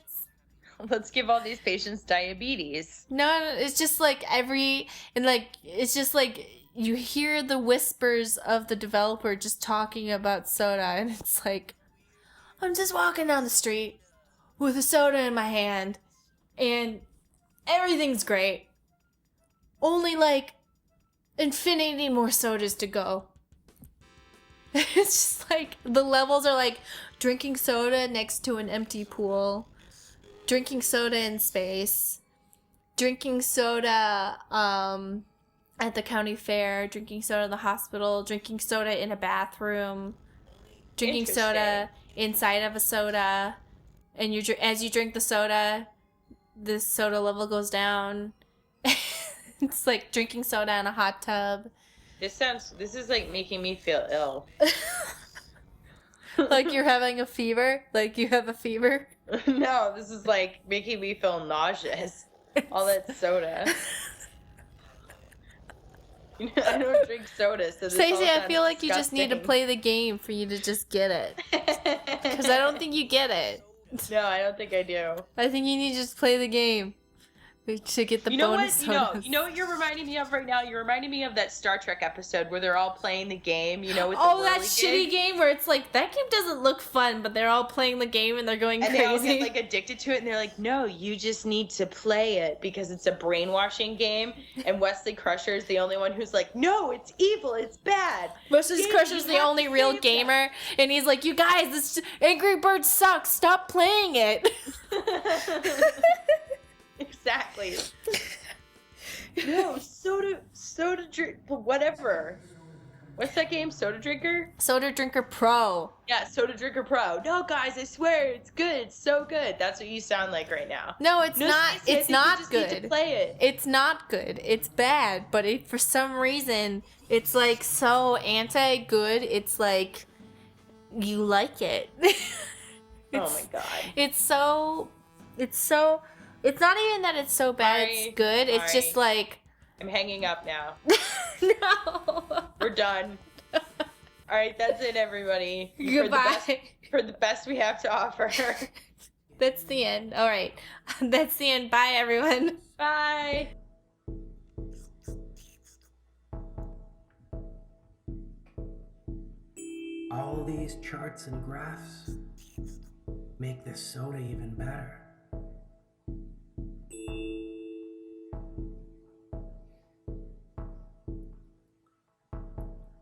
Let's give all these patients diabetes. No, it's just like it's just like you hear the whispers of the developer just talking about soda, and it's like, I'm just walking down the street with a soda in my hand, and everything's great. Only like infinity more sodas to go. It's just like the levels are like drinking soda next to an empty pool, drinking soda in space, drinking soda at the county fair, drinking soda in the hospital, drinking soda in a bathroom, drinking soda inside of a soda, and as you drink the soda, the soda level goes down. It's like drinking soda in a hot tub. This is like making me feel ill. Like you're having a fever? Like you have a fever? No, this is like making me feel nauseous. All that soda. I don't drink soda, so this Stacey, all I feel like disgusting. you just need to play the game for you to just get it. Because I don't think you get it. No, I don't think I do. I think you need to just play the game. to get the You know bonus what? sodas. You know what you're reminding me of right now? You're reminding me of that Star Trek episode where they're all playing the game, with the that whirly shitty game where it's like, that game doesn't look fun, but they're all playing the game and they're going crazy. They all get like addicted to it, and they're like, no, you just need to play it because it's a brainwashing game. And Wesley Crusher's the only one who's like, no, it's evil, it's bad. Wesley Crusher's the only real gamer, and he's like, you guys, this Angry Birds sucks, stop playing it. Exactly. No, soda drink, whatever. What's that game? Soda Drinker? Soda Drinker Pro. Yeah, Soda Drinker Pro. No, guys, I swear, it's good. It's so good. That's what you sound like right now. No, it's not. It's not good. You just need to play it. It's not good. It's bad, but for some reason, it's like so anti-good. It's like you like it. Oh my god. It's not even that it's so bad, it's good. It's just like... I'm hanging up now. No. We're done. All right, that's it, everybody. Goodbye. For the best we have to offer. That's the end. All right. That's the end. Bye, everyone. Bye. All these charts and graphs make this soda even better.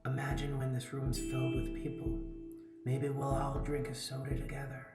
Imagine when this room's filled with people. Maybe we'll all drink a soda together.